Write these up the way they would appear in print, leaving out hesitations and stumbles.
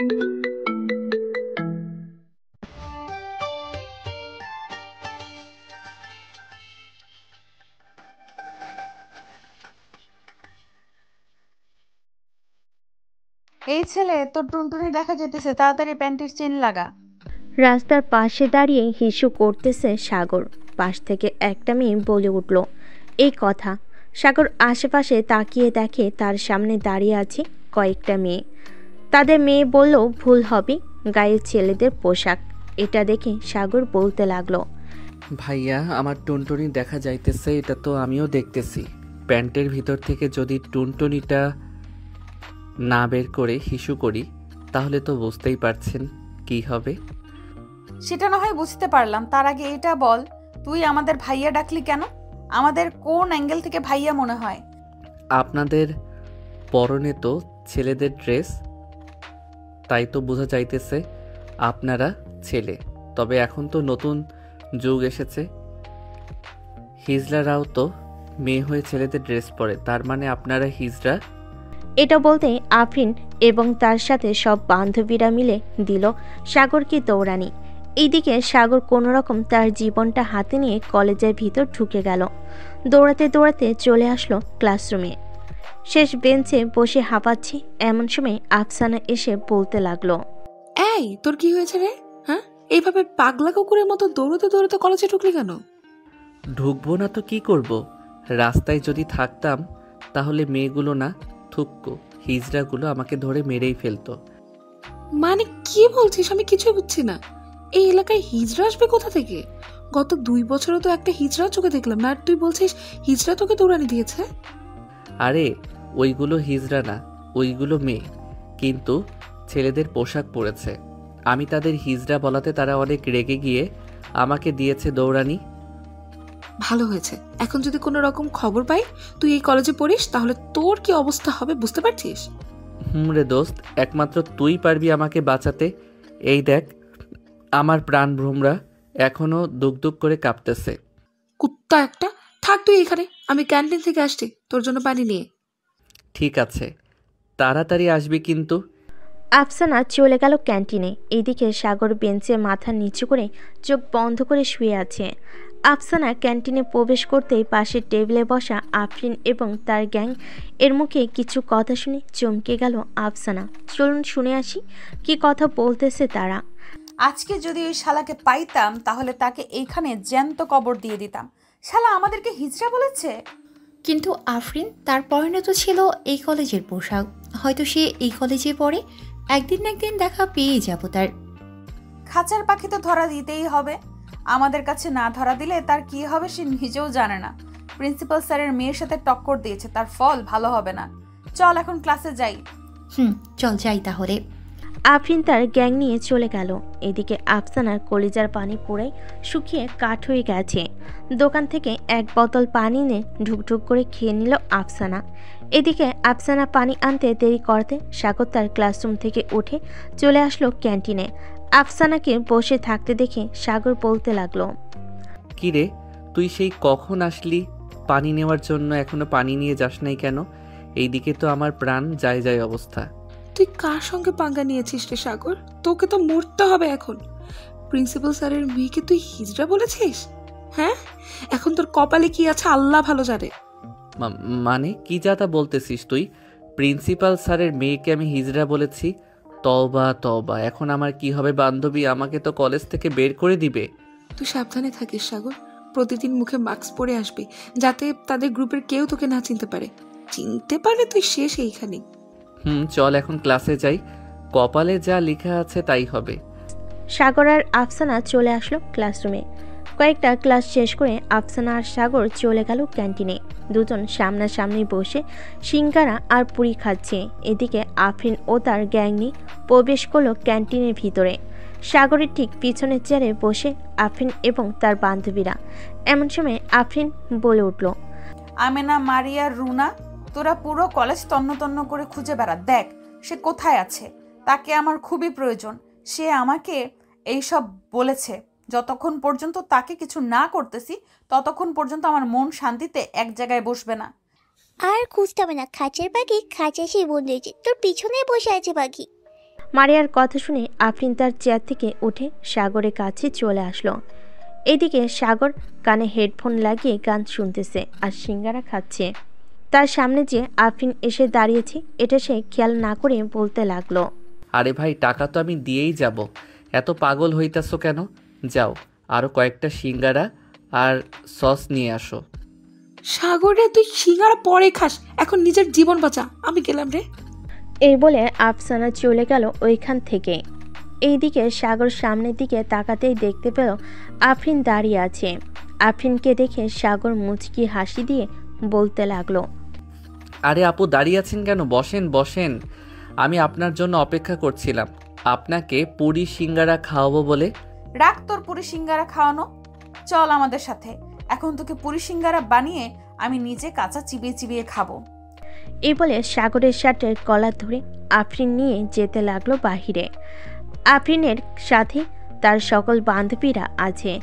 এই ছেলে, তোর টুনটুনি দেখা যেতেছে, তাড়াতাড়ি প্যান্টের চেন লাগা। রাস্তার পাশে দাঁড়িয়ে হিসু করতেছে সাগর। পাশ থেকে একটা মেয়ে বলে উঠল এই কথা। সাগর আশেপাশে তাকিয়ে দেখে তার সামনে দাঁড়িয়ে আছে কয়েকটা মেয়ে। তাদের মেয়ে বললেও ভুল হবে, গায়ে ছেলেদের পোশাক। এটা দেখে সাগর বলতে লাগলো, ভাইয়া, আমার টুনটুনি দেখা যাইতেছে, এটা তো আমিও দেখতেছি। প্যান্টের ভিতর থেকে যদি টুনটুনিটা না বের করে হিসু করি, তাহলে তো বুঝতেই পারছেন কি হবে। সেটা না হয় বুঝতে পারলাম, তার আগে এটা বল, তুই আমাদের ভাইয়া ডাকলি কেন? আমাদের কোন অ্যাঙ্গেল থেকে ভাইয়া মনে হয়? আপনাদের পরনে তো ছেলেদের ড্রেস, তাই তো বোঝা যাইতেছে আপনারা ছেলে। তবে এখন তো নতুন যুগ এসেছে, হিজড়ারাও তো মেয়ে হয়ে ছেলেদের ড্রেস পরে, তার মানে আপনারা হিজড়া। এটা বলতে আফরিন এবং তার সাথে সব বান্ধবীরা মিলে দিল সাগরকে দৌড়ানি। এইদিকে সাগর কোনোরকম তার জীবনটা হাতে নিয়ে কলেজের ভিতর ঢুকে গেল। দৌড়াতে দৌড়াতে চলে আসলো ক্লাসরুমে। শেষ বেঞ্চে বসে হাঁপাচ্ছি এমন সময় আফসানা এসে বলতে লাগলো, এই তোর কি হয়েছে রে? হ্যাঁ, এইভাবে পাগলা কুকুরের মতো দৌড়তে দৌড়তে কলেজে ঢুকলি কেন? ঢুকবো না তো কি করব? রাস্তায় যদি থাকতাম তাহলে মেয়েগুলো না, থুক্কো হিজড়াগুলো আমাকে ধরে মেরেই ফেলতো। মানে কি বলছিস? আমি কিছুই বুঝছি না। এই এলাকায় হিজড়া আসবে কোথা থেকে? গত 2 বছরও তো একটা হিজড়া চোখে দেখলাম না, আর তুই বলছিস হিজড়া তোকে দৌড়ানি দিয়েছে? আরে ওইগুলো হিজড়া না, ওইগুলো মেয়ে, কিন্তু ছেলেদের পোশাক পরেছে। আমি তাদের হিজড়া বলাতে তারা অনেক রেগে গিয়ে আমাকে দিয়েছে দৌড়ানি। ভালো হয়েছে। এখন যদি কোনো রকম খবর পাই তুই এই কলেজে পড়িস, তাহলে তোর কি অবস্থা হবে বুঝতে পারছিস? রে দোস্ত, একমাত্র তুই পারবি আমাকে বাঁচাতে। এই দেখ, আমার প্রাণ ভ্রমরা এখনো দুক দুক করে কাঁপতেছে। কুত্তা একটা! থাক তুই এখানে, আমি ক্যান্টিন থেকে আসছি তোর জন্য পানি নিয়ে। ঠিক আছে, তাড়াতাড়ি আসবি কিন্তু। আফসানা চলে গেল ক্যান্টিনে। এইদিকে সাগর বেঞ্চে মাথা নিচু করে চোখ বন্ধ করে শুয়ে আছে। আফসানা ক্যান্টিনে প্রবেশ করতেই পাশের টেবিলে বসা আফরিন এবং তার গ্যাং এর মুখে কিছু কথা শুনে চমকে গেল আফসানা। চলুন শুনে আসি কি কথা বলতেছে তারা। আজকে যদি ওই শালাকে পাইতাম তাহলে তাকে এইখানে জ্যান্ত কবর দিয়ে দিতাম। শালা আমাদেরকে হিজড়া বলেছে। কিন্তু আফরিন, তার পরনে তো ছিল এই কলেজের পোশাক। হয়তো সে এই কলেজে পড়ে, একদিন না একদিন দেখা পেয়ে যাব তার। খাঁচার পাখি তো ধরা দিতেই হবে। আমাদের কাছে না ধরা দিলে তার কি হবে সে নিজেও জানে না। প্রিন্সিপাল স্যারের মেয়ের সাথে টক্কর দিয়েছে, তার ফল ভালো হবে না। চল এখন ক্লাসে যাই। চল যাই তাহলে। আফরিন তার গ্যাং নিয়ে চলে গেল। এদিকে আফসানার কলিজার পানি পুরাই শুকিয়ে কাঠ হয়ে গেছে। দোকান থেকে এক বোতল পানি নিয়ে ঢুকঢুক করে খেয়ে নিল আফসানা। এদিকে আফসানা পানি আনতে দেরি করতে সাগর তার ক্লাসরুম থেকে উঠে চলে আসলো ক্যান্টিনে। আফসানাকে বসে থাকতে দেখে সাগর বলতে লাগলো, কি রে, তুই সেই কখন আসলি পানি নেওয়ার জন্য? এখনো পানি নিয়ে যাস নাই কেন? এইদিকে তো আমার প্রাণ যায় যায় অবস্থা। তুই কার সঙ্গে পাঙ্গা নিয়েছিস রে সাগর? তোকে তো মরতে হবে এখন। প্রিন্সিপাল স্যারের মেয়েকে তুই হিজড়া বলেছিস? হ্যাঁ, এখন তোর কপালে কি আছে আল্লাহ ভালো জানে। মানে কি যা তা বলতেছিস তুই? প্রিন্সিপাল স্যারের মেয়েকে আমি হিজড়া বলেছি? তওবা তওবা, এখন আমার কি হবে? বান্ধবী আমাকে তো কলেজ থেকে বের করে দিবে। তুই সাবধানে থাকিস সাগর। প্রতিদিন মুখে মাস্ক পরে আসবি, যাতে তাদের গ্রুপের কেউ তোকে না চিনতে পারে। চিনতে পারলে তুই শেষ এইখানে। চল এখন ক্লাসে যাই, কপালে যা লেখা আছে তাই হবে। সাগর আর আফসানা চলে আসলো ক্লাসরুমে। কয়েকটা ক্লাস শেষ করে আফসানা আর সাগর চলে গেল ক্যান্টিনে। দুজন সামনাসামনি বসে সিঙ্গারা আর পুরি খাচ্ছে। এদিকে আফরিন ও তার গ্যাং নিয়ে প্রবেশ করলো ক্যান্টিনের ভিতরে। সাগরের ঠিক পিছনের চেয়ারে বসে আফরিন এবং তার বান্ধবীরা। এমন সময় আফরিন বলে উঠল, আমেনা, মারিয়া, রুনা, তোরা পুরো কলেজ তন্ন তন্ন করে খুঁজে বেড়া, দেখ সে কোথায় আছে। তাকে আমার খুবই প্রয়োজন। সে আমাকে এইসব বলেছে। যতক্ষণ পর্যন্ত তাকে কিছু না করতেছি ততক্ষণ পর্যন্ত আমার মন শান্তিতে এক জায়গায় বসবে না। আর খুঁজতে হবে না, খাঁচার পাখি খাঁচা সেই বন্ধু হয়েছে, তোর পিছনে বসে আছে পাখি। মারিয়ার কথা শুনে আফরিন তার চেয়ার থেকে উঠে সাগরের কাছে চলে আসলো। এদিকে সাগর কানে হেডফোন লাগিয়ে গান শুনতেছে আর সিঙ্গারা খাচ্ছে। তার সামনে যে আফরিন এসে দাঁড়িয়েছে এটা সে খেয়াল না করে বলতে লাগলো, আরে ভাই, টাকা তো আমি দিয়েই যাব, এত পাগল হইতাছো কেন? যাও, আরও কয়েকটা সিঙ্গারা আর সস নিয়ে আসো। সাগরে তুই সিঙ্গারা পরে খাস, এখন নিজের জীবন বাঁচা, আমি গেলাম রে। এই বলে আফসানা চলে গেল ওইখান থেকে। এইদিকে সাগর সামনের দিকে তাকাতেই দেখতে পেল আফরিন দাঁড়িয়ে আছে। আফরিনকে দেখে সাগর মুচকি হাসি দিয়ে বলতে লাগলো, আরে আপু, দাঁড়িয়ে আছেন কেন? বসেন বসেন, আমি আপনার জন্য অপেক্ষা করছিলাম, আপনাকে পুরি সিঙ্গারা খাওয়াবো বলে। রাখ তোর পুরি সিঙ্গারা খাওয়ানো, চল আমাদের সাথে। এখন তোকে পুরি সিঙ্গারা বানিয়ে আমি নিজে কাঁচা চিবিয়ে চিবিয়ে খাবো। এই বলে সাগরের শার্টের কলার ধরে আফরিন নিয়ে যেতে লাগলো বাহিরে। আফরিনের সাথে তার সকল বান্ধবীরা আছে।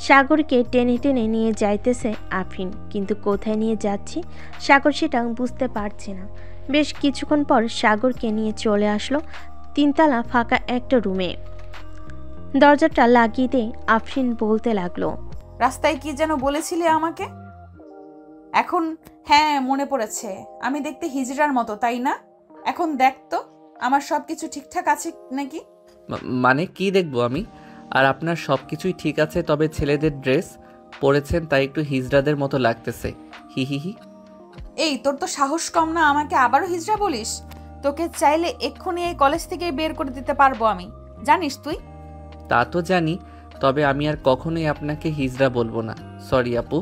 সাগরকে টেনে টেনে নিয়ে যাইতেছে আফরিন, কিন্তু কোথায় নিয়ে যাচ্ছে সাগর সেটা বুঝতে পারছে না। বেশ কিছুক্ষণ পর সাগরকে নিয়ে চলে আসলো তিনতলা ফাঁকা একটা রুমে। দরজাটা লাগিয়ে দিয়ে আফরিন বলতে লাগলো, রাস্তায় কি যেন বলেছিলে আমাকে? এখন হ্যাঁ মনে পড়েছে, আমি দেখতে হিজড়ার মতো, তাই না? এখন দেখ তো আমার সবকিছু ঠিকঠাক আছে নাকি। মানে কি দেখবো আমি? আর আপনার সব কিছুই ঠিক আছে, তবে ছেলেদের ড্রেস পরেছেন তাই একটু হিজড়াদের মতো লাগতেছে, হি হি হি। এই তোর তো সাহস কম না আমাকে আবারও হিজড়া বলিস? তোকে চাইলে এক্ষুনি এই কলেজ থেকে বের করে দিতে পারবো আমি, জানিস তুই? তা তো জানি, তবে আমি আর কখনোই আপনাকে হিজড়া বলবো না। সরি আপু,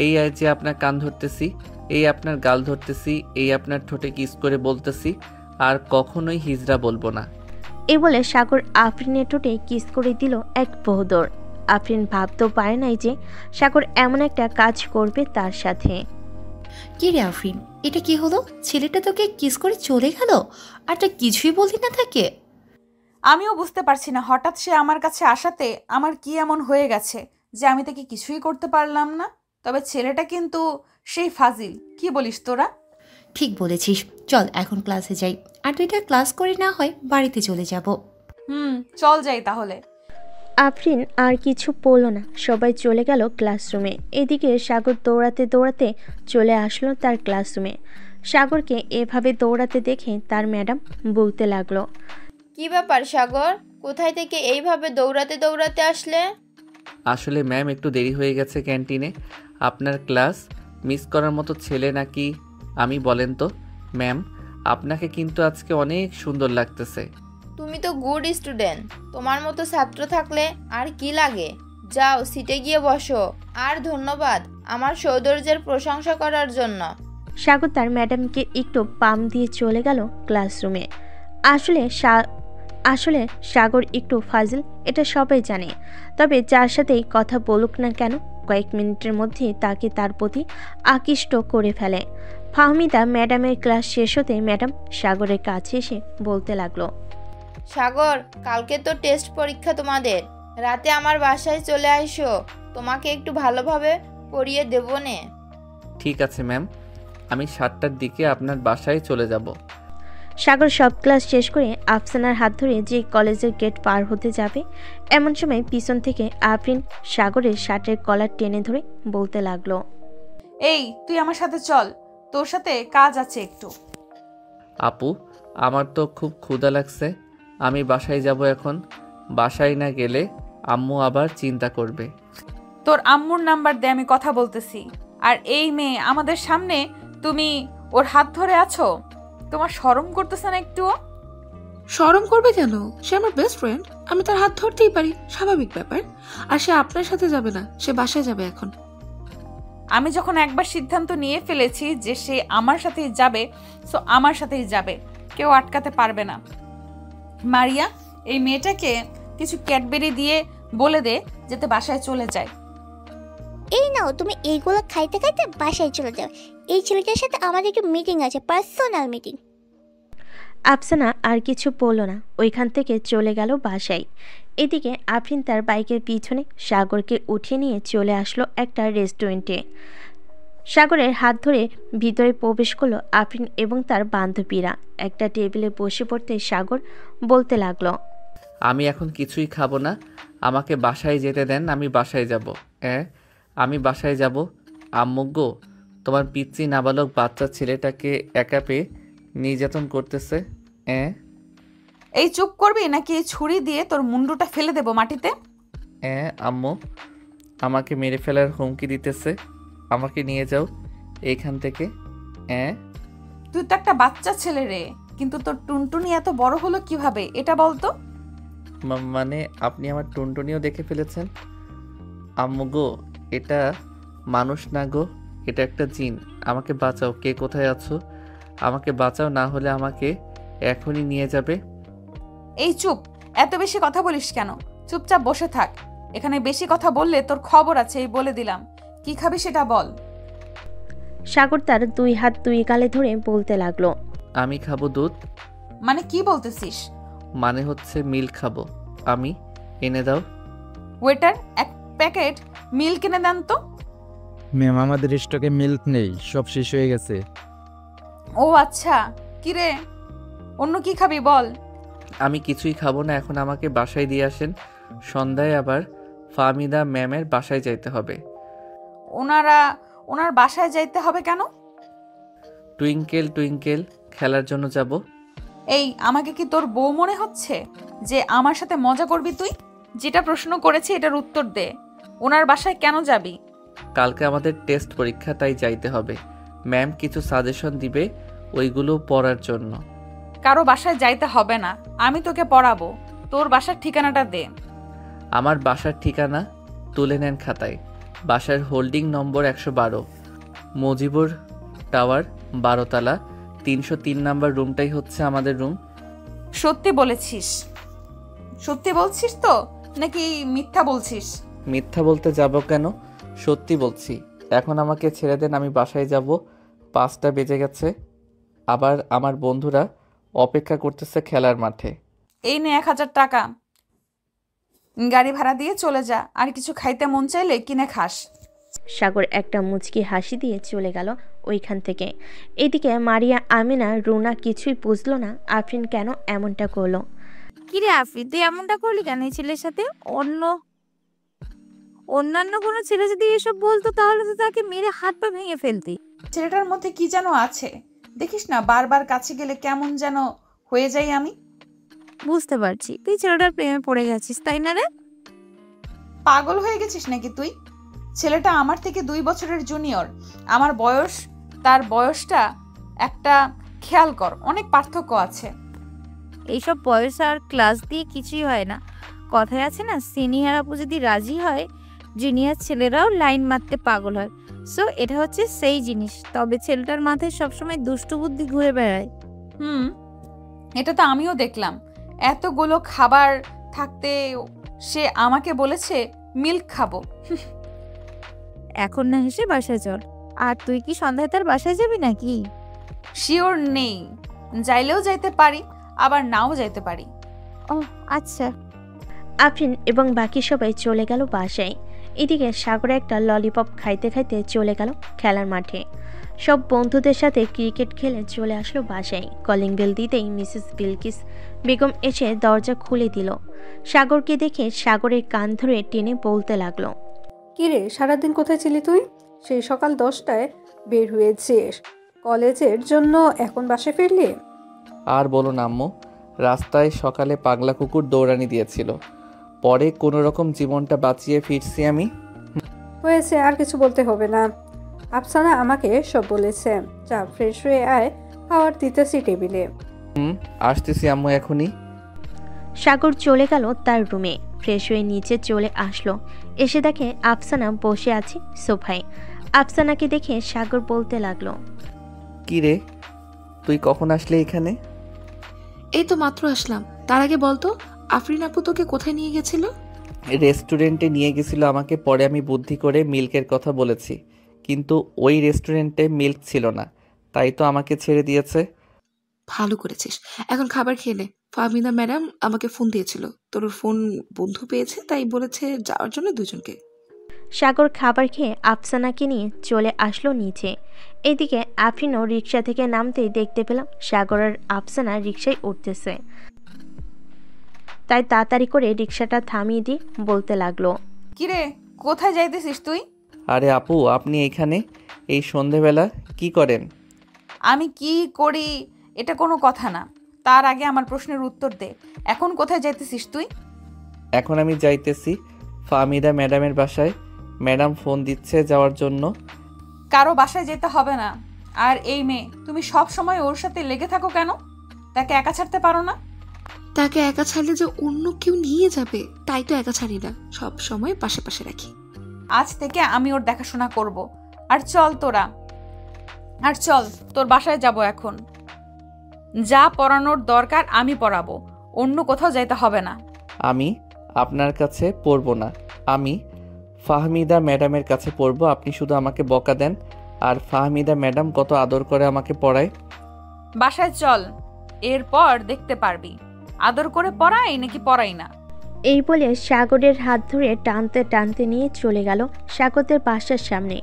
এই যে আপনার কান ধরতেছি, এই আপনার গাল ধরতেছি, এই আপনার ঠোঁটে কিস করে বলতেছি, আর কখনোই হিজড়া বলবো না। এই বলে সাগর আফরিনের ঠোঁটে কিস করে দিল এক বহুদর। আফরিন ভাবতেও পারে নাই যে সাগর এমন একটা কাজ করবে তার সাথে। কি রে আফরিন, এটা কি হলো? ছেলেটা তোকে কিস করে চলে গেল আর তুই কিছুই বললি না তাকে? আমিও বুঝতে পারছি না হঠাৎ সে আমার কাছে আসাতে আমার কি এমন হয়ে গেছে যে আমি তাকে কিছুই করতে পারলাম না। তবে ছেলেটা কিন্তু সেই ফাজিল, কি বলিস তোরা? ঠিক বলেছিস, চল এখন ক্লাসে যাই, আর দুইটা ক্লাস করে না হয় বাড়িতে চলে যাব। চল যাই তাহলে। আফরিন আর কিছু বলল না, সবাই চলে গেল ক্লাসরুমে। এদিকে সাগর দৌড়াতে দৌড়াতে চলে আসলো তার ক্লাসরুমে। সাগরকে এভাবে দৌড়াতে দেখে তার ম্যাডাম বলতে লাগলো, কি ব্যাপার সাগর, কোথায় থেকে এইভাবে দৌড়াতে দৌড়াতে আসলে? আসলে ম্যাম, একটু দেরি হয়ে গেছে ক্যান্টিনে। আপনার ক্লাস মিস করার মতো ছেলে নাকি আমি বলেন তো? ম্যাম, আপনাকে কিন্তু আজকে অনেক সুন্দর লাগতেছে। তুমি তো গুড স্টুডেন্ট, তোমার মতো ছাত্র থাকলে আর কি লাগে। যাও সিটে গিয়ে বসো, আর ধন্যবাদ আমার সৌন্দর্যের প্রশংসা করার জন্য। সাগর তার ম্যাডামকে একটু পাম দিয়ে চলে গেল ক্লাসরুমে। আসলে সাগর একটু ফাজিল, এটা সবাই জানে। তবে যার সাথেই কথা বলুক না কেন, কয়েক মিনিটের মধ্যে তাকে তার প্রতি আকৃষ্ট করে ফেলে। ফাহমিদা ম্যাডামের ক্লাস শেষ হতে ম্যাডাম সাগরের কাছে এসে বলতে লাগলো, সাগর, কালকে তো টেস্ট পরীক্ষা তোমাদের, রাতে আমার বাসায় চলে আইসো, তোমাকে একটু ভালোভাবে পড়িয়ে দেবো নে। ঠিক আছে ম্যাম, আমি 7টার দিকে আপনার বাসায় চলে যাব। সাগর সব ক্লাস শেষ করে আফসানার হাত ধরে যে কলেজের গেট পার হতে যাবে, এমন সময় পিছন থেকে আফরিন সাগরের শার্টের কলার টেনে ধরে বলতে লাগলো, এই তুই আমার সাথে চল, তোর সাথে কাজ আছে একটু। আপু, আমার তো খুব ক্ষুধা লাগছে, আমি বাসায় যাব এখন। বাসায় না গেলে আম্মু আবার চিন্তা করবে। তোর আম্মুর নাম্বার দে, আমি কথা বলতেছি। আর এই মেয়ে আমাদের সামনে তুমি ওর হাত ধরে আছো, তোমার শরম করতেছে না একটুও? শরম করবে কেন? সে আমার বেস্ট ফ্রেন্ড, আমি তার হাত ধরতেই পারি, স্বাভাবিক ব্যাপার। আর সে আপনার সাথে যাবে না, সে বাসায় যাবে এখন। আমি যখন একবার সিদ্ধান্ত নিয়ে ফেলেছি যে সে আমার সাথেই যাবে, সো আমার সাথেই যাবে, কেউ আটকাতে পারবে না। মারিয়া, এই মেয়েটাকে কিছু ক্যাডবেরি দিয়ে বলে দে যাতে বাসায় চলে যায়। এই নাও, তুমি এইগুলো খাইতে খাইতে বাসায় চলে যাও। এই ছেলেটার সাথে আমাদের একটু মিটিং আছে, পার্সোনাল মিটিং। আফসানা আর কিছু বলল না, ওইখান থেকে চলে গেল বাসায়। এদিকে আফরিন তার বাইকের পিছনে সাগরকে উঠিয়ে নিয়ে চলে আসলো একটা রেস্টুরেন্টে। সাগরের হাত ধরে ভিতরে প্রবেশ করলো আফরিন এবং তার বান্ধবীরা। একটা টেবিলে বসে পড়তে সাগর বলতে লাগলো, আমি এখন কিছুই খাবো না, আমাকে বাসায় যেতে দেন, আমি বাসায় যাব। আমি বাসায় যাব? আম্মু গো, তোমার পিচ্চি নাবালক বাচ্চা ছেলেটাকে একা পেয়ে নির্যাতন করতেছে। এই চুপ করবি নাকি এই ছুরি দিয়ে তোর মুন্ডুটা ফেলে দেবো মাটিতে? আম্মু আমাকে মেরে ফেলার হুমকি দিতেছে, আমাকে নিয়ে যাও এইখান থেকে। তুই তো একটা বাচ্চা ছেলে রে, কিন্তু তোর টুনটুনি এত বড় হলো কিভাবে এটা বলতো? মানে আপনি আমার টুনটুনিও দেখে ফেলেছেন? আম্মু গো, এটা মানুষ না গো, এটা একটা জিন। আমাকে বাঁচাও, কে কোথায় আছো? আমাকে বাঁচাও, না হলে আমাকে এখনই নিয়ে যাবে। এই চুপ, এত বেশি কথা বলিস কেন? চুপচাপ বসে থাক। এখানে বেশি কথা বললে তোর খবর আছে, এই বলে দিলাম। কি খাবি সেটা বল। সাগর তার দুই হাত দুই গালে ধরে বলতে লাগলো, আমি খাবো দুধ। মানে কি বলতেছিস? মানে হচ্ছে মিল্ক খাবো আমি, এনে দাও। ওয়েটার, এক প্যাকেট মিল্ক এনে দেন তো। ম্যাম, আমাদের স্টকে মিল্ক নেই, সব শেষ হয়ে গেছে। ও আচ্ছা, কি রে, অন্য কি খাবি বল। আমি কিছুই খাবো না, এখন আমাকে বাসায় দিয়ে আসেন। সন্ধ্যায় আবার ফাহমিদা ম্যামের বাসায় যাইতে হবে। ওনার বাসায় যাইতে হবে কেন? টুইঙ্কেল টুইঙ্কেল খেলার জন্য যাব। এই, আমাকে কি তোর বউ মনে হচ্ছে যে আমার সাথে মজা করবি তুই? যেটা প্রশ্ন করেছি এটার উত্তর দে। ওনার বাসায় কেন যাবি? কালকে আমাদের টেস্ট পরীক্ষা, তাই যাইতে হবে। ম্যাম কিছু সাজেশন দিবে, ওইগুলো পড়ার জন্য। কারো বাসায় যাইতে হবে না, আমি তোকে পড়াবো। তোর বাসার ঠিকানাটা দে। আমার বাসার ঠিকানা তুলে নেন খাতায়। বাসার হোল্ডিং নম্বর 112, মজিবুর টাওয়ার, 12 তলা, 303 নাম্বার রুমটাই হচ্ছে আমাদের রুম। সত্যি বলেছিস? সত্যি বলছিস তো নাকি মিথ্যা বলছিস? মিথ্যা বলতে যাব কেন, সত্যি বলছি। এখন আমাকে ছেড়ে দেন, আমি বাসায় যাব। 5টা বেজে গেছে, আবার আমার বন্ধুরা অপেক্ষা করতেছে খেলার মাঠে। এই নে 1000 টাকা, গাড়ি ভাড়া দিয়ে চলে যা। আর কিছু খাইতে মন চাইলে কিনে খাস। সাগর একটা মুচকি হাসি দিয়ে চলে গেল ওইখান থেকে। এদিকে মারিয়া, আমিনা, রুনা কিছুই বুঝলো না আফরিন কেন এমনটা করলো। কিরে আফরিন, তুই এমনটা করলি কেন এই ছেলের সাথে? অন্যান্য কোনো ছেলে যদি এসব বলতো তাহলে তো তাকে মেরে হাত পা ভেঙে ফেলতি। ছেলেটার মধ্যে কি যেন আছে, দেখিস না বারবার কাছে গেলে কেমন যেন হয়ে যাই আমি। বুঝতে পারছি তুই ছেলেটার প্রেমে পড়ে গেছিস, তাই না রে? পাগল হয়ে গেছিস নাকি তুই? ছেলেটা আমার থেকে 2 বছরের জুনিয়র। আমার বয়স, তার বয়সটা একটা খেয়াল কর, অনেক পার্থক্য আছে। এইসব বয়স আর ক্লাস দিয়ে কিছুই হয় না। কথায় আছে না, সিনিয়র আপু যদি রাজি হয় জুনিয়র ছেলেরাও লাইন মারতে পাগল হয়। সো এটা হচ্ছে সেই জিনিস। তবে ছেলেটার মাথায় সবসময় দুষ্টু বুদ্ধি ঘুরে বেড়ায়। এটা তো আমিও দেখলাম। এতগুলো খাবার থাকতে সে আমাকে বলেছে মিল্ক খাবো। এখন না হেসে বাসায় চল। আর তুই কি সন্ধ্যায় তার বাসায় যাবি নাকি? শিওর নেই, যাইলেও যাইতে পারি আবার নাও যাইতে পারি। ও আচ্ছা। আফরিন এবং বাকি সবাই চলে গেল বাসায়। এদিকে সাগরে একটা ললিপপ খাইতে খাইতে চলে গেল খেলার মাঠে। সব বন্ধুদের সাথে ক্রিকেট খেলে চলে আসলো বাসায়। কলিং বেল দিতেই মিসেস বিলকিস বেগম এসে দরজা খুলে দিল। সাগরকে দেখে সাগরের কান ধরে টেনে বলতে লাগলো, কিরে, সারাদিন কোথায় ছিলি তুই? সেই সকাল 10টায় বের হয়েছিস কলেজের জন্য, এখন বাসায় ফিরলি? আর বলো না আম্মু, রাস্তায় সকালে পাগলা কুকুর দৌড়ানি দিয়েছিল, পরে কোনো রকম জীবনটা বাঁচিয়ে ফিরছি আমি। হয়েছে, আর কিছু বলতে হবে না। আফসানা আমাকে সব বলেছে। যা ফ্রেশ হয়ে আয়, খাবার দিতেছি টেবিলে। আসতেছি আম্মু এখনই। সাগর চলে গেল তার রুমে। ফ্রেশ হয়ে নিচে চলে আসলো। এসে দেখে আফসানা বসে আছে সোফায়। আফসানাকে দেখে সাগর বলতে লাগলো, কি রে, তুই কখন আসলে এখানে? এই তো মাত্র আসলাম। তার আগে বলতো, আফরিন আপু তোকে কোথায় নিয়ে গেছিল? রেস্টুরেন্টে নিয়ে গেছিল আমাকে, পরে আমি বুদ্ধি করে মিল্কের কথা বলেছি, কিন্তু ওই রেস্টুরেন্টে মিল্ক ছিল না, তাই তো আমাকে ছেড়ে দিয়েছে। ভালো করেছিস। এখন খাবার খেলে। ফাহমিদা ম্যাডাম আমাকে ফোন দিয়েছিল, তোর ফোন বন্ধু পেয়েছে, তাই বলেছে যাওয়ার জন্য দুজনকে। সাগর খাবার খেয়ে আফসানাকে নিয়ে চলে আসলো নিচে। এদিকে আফরিনও রিক্সা থেকে নামতেই দেখতে পেলাম সাগর আর আফসানা রিক্সায় উঠতেছে। তাই তাড়াতাড়ি করে রিক্সাটা থামিয়ে দিয়ে বলতে লাগলো, কিরে কোথায় যাইতেছিস তুই? আরে আপু, আপনি এখানে এই সন্ধেবেলা কি করেন? আমি কি করি এটা কোনো কথা না, তার আগে আমার প্রশ্নের উত্তর দে। এখন কোথায় যাইতেছিস তুই? এখন আমি যাইতেছি ফাহমিদা ম্যাডামের বাসায়। ম্যাডাম ফোন দিচ্ছে যাওয়ার জন্য। কারো বাসায় যেতে হবে না। আর এই মেয়ে, তুমি সব সময় ওর সাথে লেগে থাকো কেন? তাকে একা ছাড়তে পারো না? তাকে একা ছাড়লে যে অন্য কেউ নিয়ে যাবে, তাই তো একা ছাড়ি না, সব সময় পাশে পাশে রাখি। আজ থেকে আমি ওর দেখাশোনা করব। আর চল তোরা, আর চল তোর বাসায় যাব এখন। যা পড়ানোর দরকার আমি পড়াবো, অন্য কোথাও যাইতে হবে না। আমি আপনার কাছে পড়বো না, আমি ফাহমিদা ম্যাডামের কাছে পড়বো। আপনি শুধু আমাকে বকা দেন, আর ফাহমিদা ম্যাডাম কত আদর করে আমাকে পড়ায়। বাসায় চল, এরপর দেখতে পারবি আদর করে পড়াই নাকি পড়াই না। এই বলে সাগরের হাত ধরে টানতে টানতে নিয়ে চলে গেল সাগরদের বাসার সামনে।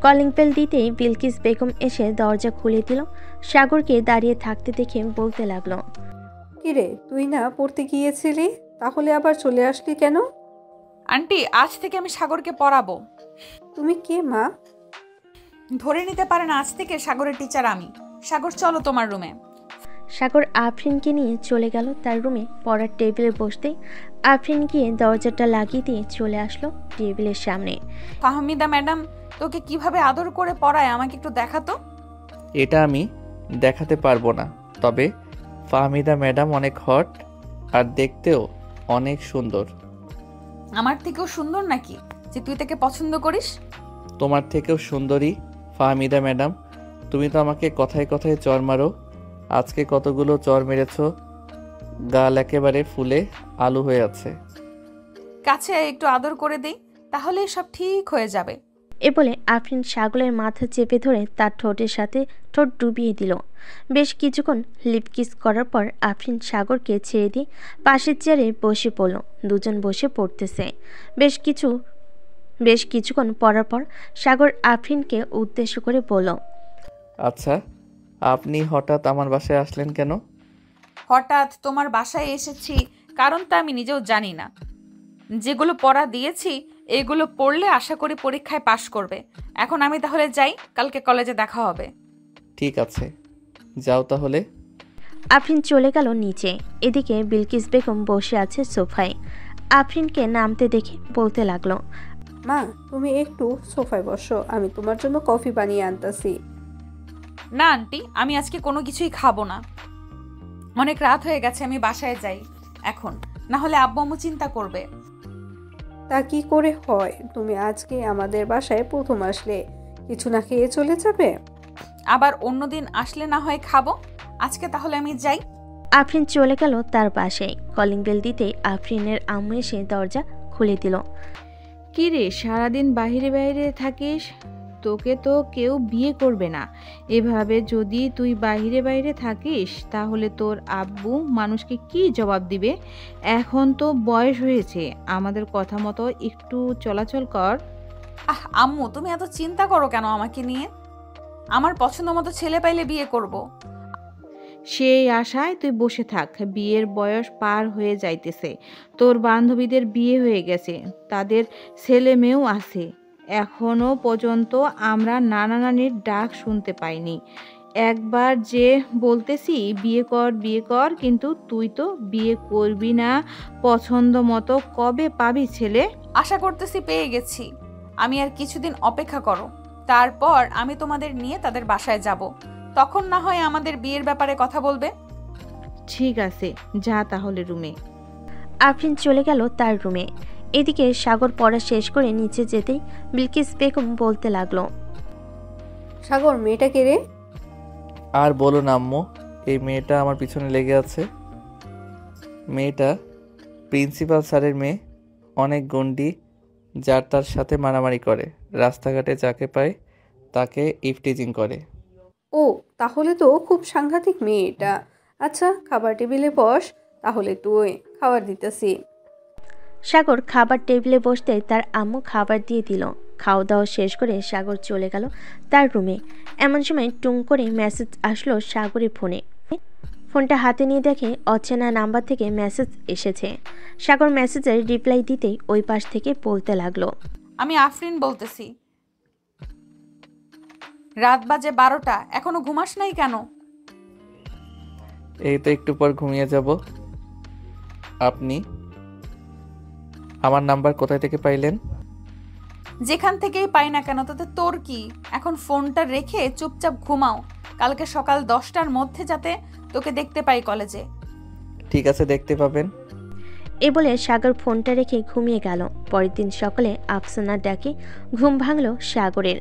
কলিং বেল দিতেই বিলকিস বেগম এসে দরজা খুলে দিল। সাগরকে দাঁড়িয়ে থাকতে দেখে বলতে লাগলো, কিরে তুই না পড়তে গিয়েছিলি, তাহলে আবার চলে আসলি কেন? আন্টি, আজ থেকে আমি সাগরকে পড়াবো। তুমি কে মা? ধরে নিতে পারে না আজ থেকে সাগরের টিচার আমি। সাগর চলো তোমার রুমে। সাগর আফরিনকে নিয়ে চলে গেল তার রুমে। পড়ার টেবিলে বসতেই আফরিন গিয়ে দরজাটা লাগিয়ে দিয়ে চলে আসলো টেবিলের সামনে। ফাহমিদা ম্যাডাম তোকে কিভাবে আদর করে পড়ায় আমাকে একটু দেখাতো। এটা আমি দেখাতে পারবো না, তবে ফাহমিদা ম্যাডাম অনেক হট আর দেখতেও অনেক সুন্দর। আমার থেকেও সুন্দর নাকি যে তুই তাকে পছন্দ করিস? তোমার থেকেও সুন্দরী ফাহমিদা ম্যাডাম। তুমি তো আমাকে কথায় কথায় চর মারো। আজকে কতগুলো চর মেরেছো, গাল একেবারে ফুলে আলু হয়ে আছে। কাছে একটু আদর করে দেই, তাহলেই সব ঠিক হয়ে যাবে। এ বলে আফরিন সাগরের মাথা চেপে ধরে তার ঠোঁটের সাথে ঠোঁট ডুবিয়ে দিল। বেশ কিছুক্ষণ লিপ কিস করার পর আফরিন সাগরকে ছেড়ে দিয়ে পাশের চেয়ারে বসে পড়ল। দুজন বসে পড়তেছে। বেশ কিছুক্ষণ পড়ার পর সাগর আফরিনকে উদ্দেশ্য করে বলল, আচ্ছা, আপনি হঠাৎ আমার বাসায় আসলেন কেন? হঠাৎ তোমার বাসায় এসেছি কারণটা আমি নিজেও জানি না। যেগুলো পড়া দিয়েছি এগুলো পড়লে আশা করি পরীক্ষায় পাশ করবে। এখন আমি তাহলে যাই, কালকে কলেজে দেখা হবে। ঠিক আছে, যাও তাহলে। আফরিন চলে গেল নিচে। এদিকে বিলকিস বেগম বসে আছে সোফায়। আফরিনকে নামতে দেখে বলতে লাগলো, মা তুমি একটু সোফায় বসো, আমি তোমার জন্য কফি বানিয়ে আনতাছি। না আন্টি, আমি আজকে কোনো কিছুই খাবো না। অনেক রাত হয়ে গেছে, আমি বাসায় যাই এখন, না হলে আব্বু আম্মু চিন্তা করবে। তা কি করে হয়, তুমি আজকে আমাদের বাসায় প্রথম আসলে, কিছু না খেয়ে চলে যাবে? আবার অন্যদিন আসলে না হয় খাবো, আজকে তাহলে আমি যাই। আফরিন চলে গেল তার বাসায়। কলিং বেল দিতেই আফরিনের আম্মু এসে দরজা খুলে দিল। কি রে, সারাদিন বাইরে বাইরে থাকিস, তোকে তো কেউ বিয়ে করবে না। এভাবে যদি তুই বাইরে বাইরে থাকিস তাহলে তোর আব্বু মানুষকে কি জবাব দিবে? এখন তো বয়স হয়েছে, আমাদের কথা মতো একটু চলাচল কর। আম্মু, তুমি এত চিন্তা করো কেন আমাকে নিয়ে? আমার পছন্দ মতো ছেলে পাইলে বিয়ে করব। সেই আশায় তুই বসে থাক। বিয়ের বয়স পার হয়ে যাইতেছে, তোর বান্ধবীদের বিয়ে হয়ে গেছে, তাদের ছেলে মেয়েও আছে। এখনো পর্যন্ত আমরা নানা নানির ডাক শুনতে পাইনি। একবার যে বলতেছি বিয়ে কর বিয়ে কর, কিন্তু তুই তো বিয়ে করবি না। পছন্দ মতো কবে পাবি ছেলে? আশা করতেছি পেয়ে গেছি। আমি আর কিছুদিন অপেক্ষা করো, তারপর আমি তোমাদের নিয়ে তাদের বাসায় যাব। তখন না হয় আমাদের বিয়ের ব্যাপারে কথা বলবে। ঠিক আছে, যা তাহলে রুমে। আফরিন চলে গেল তার রুমে। এদিকে সাগর পড়া শেষ করে নিচে যেতেই বিলকিস বেগম বলতে লাগলো, সাগর মেয়েটা কে রে? আর বলো না আম্মু, এই মেয়েটা আমার পিছনে লেগে আছে। মেয়েটা প্রিন্সিপাল স্যারের মেয়ে, অনেক গন্ডি, যার তার সাথে মারামারি করে, রাস্তাঘাটে যাকে পায় তাকে ইফটিজিং করে। ও তাহলে তো খুব সাংঘাতিক মেয়েটা। আচ্ছা খাবার টেবিলে বস, তাহলে তুই খাবার দিতেছি। সাগর খাবার টেবিলে বসতে তার আম্মু খাবার দিয়ে দিল। খাওয়া দাওয়া শেষ করে সাগর চলে গেল তার রুমে। এমন সময় টুং করে মেসেজ আসলো সাগরের ফোনে। ফোনটা হাতে নিয়ে দেখে অচেনা নাম্বার থেকে মেসেজ এসেছে। সাগর মেসেজের রিপ্লাই দিতেই ওই পাশ থেকে বলতে লাগলো, আমি আফরিন বলতেছি। রাত বাজে 12টা, এখনো ঘুমাস নাই কেন? এই তো একটু পর ঘুমিয়ে যাব। আপনি আমার নাম্বার কোথায় থেকে পাইলেন? যেখান থেকেই পাই না কেন তাতে তোর কি? এখন ফোনটা রেখে চুপচাপ ঘুমাও। কালকে সকাল 10টার মধ্যে যাতে তোকে দেখতে পাই কলেজে। ঠিক আছে, দেখতে পাবেন। এ বলে সাগর ফোনটা রেখে ঘুমিয়ে গেল। পরের দিন সকালে আফসানা ডাকে ঘুম ভাঙলো সাগরের।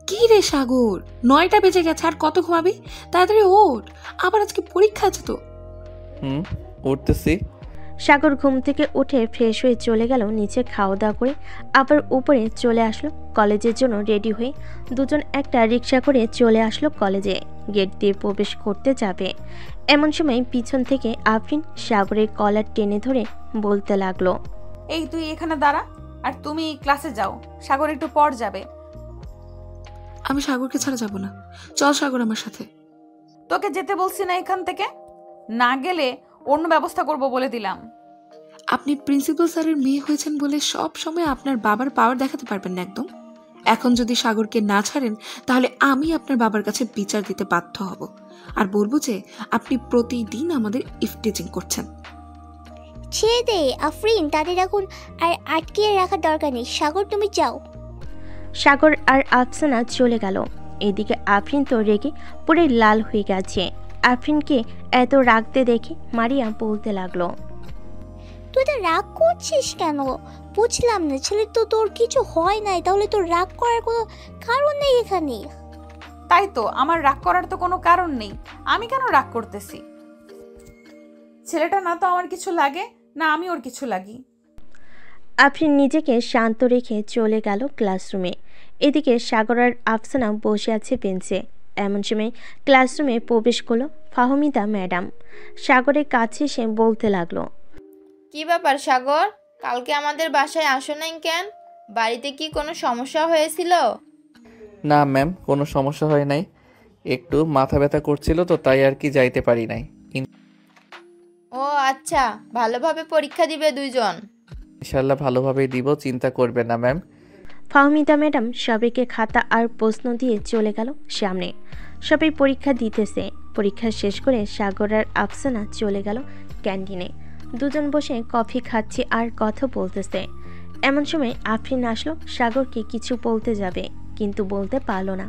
কি রে সাগর, 9টা বেজে গেছে, আর কত ঘুমাবি? তাড়াতাড়ি ওঠ, আবার আজকে পরীক্ষা আছে তো। উঠতেছি। সাগর ঘুম থেকে উঠে ফ্রেশ হয়ে চলে গেল নিচে, খাওয়া দাওয়া করে আবার উপরে চলে আসলো কলেজের জন্য রেডি হয়ে। দুজন একটা রিক্সা করে চলে আসলো কলেজে। গেট দিয়ে প্রবেশ করতে যাবে এমন সময় পিছন থেকে আফরিন সাগরের কলার টেনে ধরে বলতে লাগলো, এই তুই এখানে দাঁড়া, আর তুমি ক্লাসে যাও। সাগর একটু পর যাবে। আমি সাগরকে ছাড়া যাব না, চল সাগর আমার সাথে। তোকে যেতে বলছি না এখান থেকে? না গেলে অন্য ব্যবস্থা করব বলে দিলাম। আপনি প্রিন্সিপাল স্যারের মেয়ে হয়েছেন বলে সব সময় আপনার বাবার পাওয়ার দেখাতে পারবেন না একদম। এখন যদি সাগরকে না ছাড়েন তাহলে আমি আপনার বাবার কাছে বিচার দিতে বাধ্য হব, আর বলবো যে আপনি প্রতিদিন আমাদের ইফটিজিং করছেন। ছেড়ে দে আফরিন, তাদের এখন আর আটকে রাখার দরকার নেই। সাগর তুমি যাও। সাগর আর আফসানা চলে গেল। এদিকে আফরিন তো রেগে পুরো লাল হয়ে গেছে। আফরিনকে এত রাগতে দেখে মারিয়া বলতে লাগলো, তুই তো রাগ করছিস কেন? বুঝলাম না, ছেলে তো তোর কিছু হয় নাই, তাহলে তোর রাগ করার কোনো কারণ নেই এখানে। তাই তো, আমার রাগ করার তো কোনো কারণ নেই। আমি কেন রাগ করতেছি? ছেলেটা না তো আমার কিছু লাগে, না আমি ওর কিছু লাগি। আফরিন নিজেকে শান্ত রেখে চলে গেল ক্লাসরুমে। এদিকে সাগর আর আফসানা বসে আছে বেঞ্চে। এমন সময় ক্লাসরুমে প্রবেশ করলো ফাহমিদা ম্যাডাম। সাগরের কাছে এসে বলতে লাগলো, কি ব্যাপার সাগর, কালকে আমাদের বাসায় আসো নাই কেন? বাড়িতে কি কোনো সমস্যা হয়েছিল? না ম্যাম, কোনো সমস্যা হয় নাই, একটু মাথা ব্যথা করছিল তো তাই আর কি যাইতে পারি নাই। ও আচ্ছা, ভালোভাবে পরীক্ষা দিবে দুইজন? ইনশাল্লাহ ভালোভাবেই দিব, চিন্তা করবেন না ম্যাম। ফাহমিদা ম্যাডাম সবাইকে খাতা আর প্রশ্ন দিয়ে চলে গেল সামনে। সবাই পরীক্ষা দিতেছে। পরীক্ষা শেষ করে সাগর আর আফসানা চলে গেল ক্যান্টিনে। দুজন বসে কফি খাচ্ছে আর কথা বলতেছে। এমন সময় আফরিন আসলো সাগরকে কিছু বলতে যাবে, কিন্তু বলতে পারলো না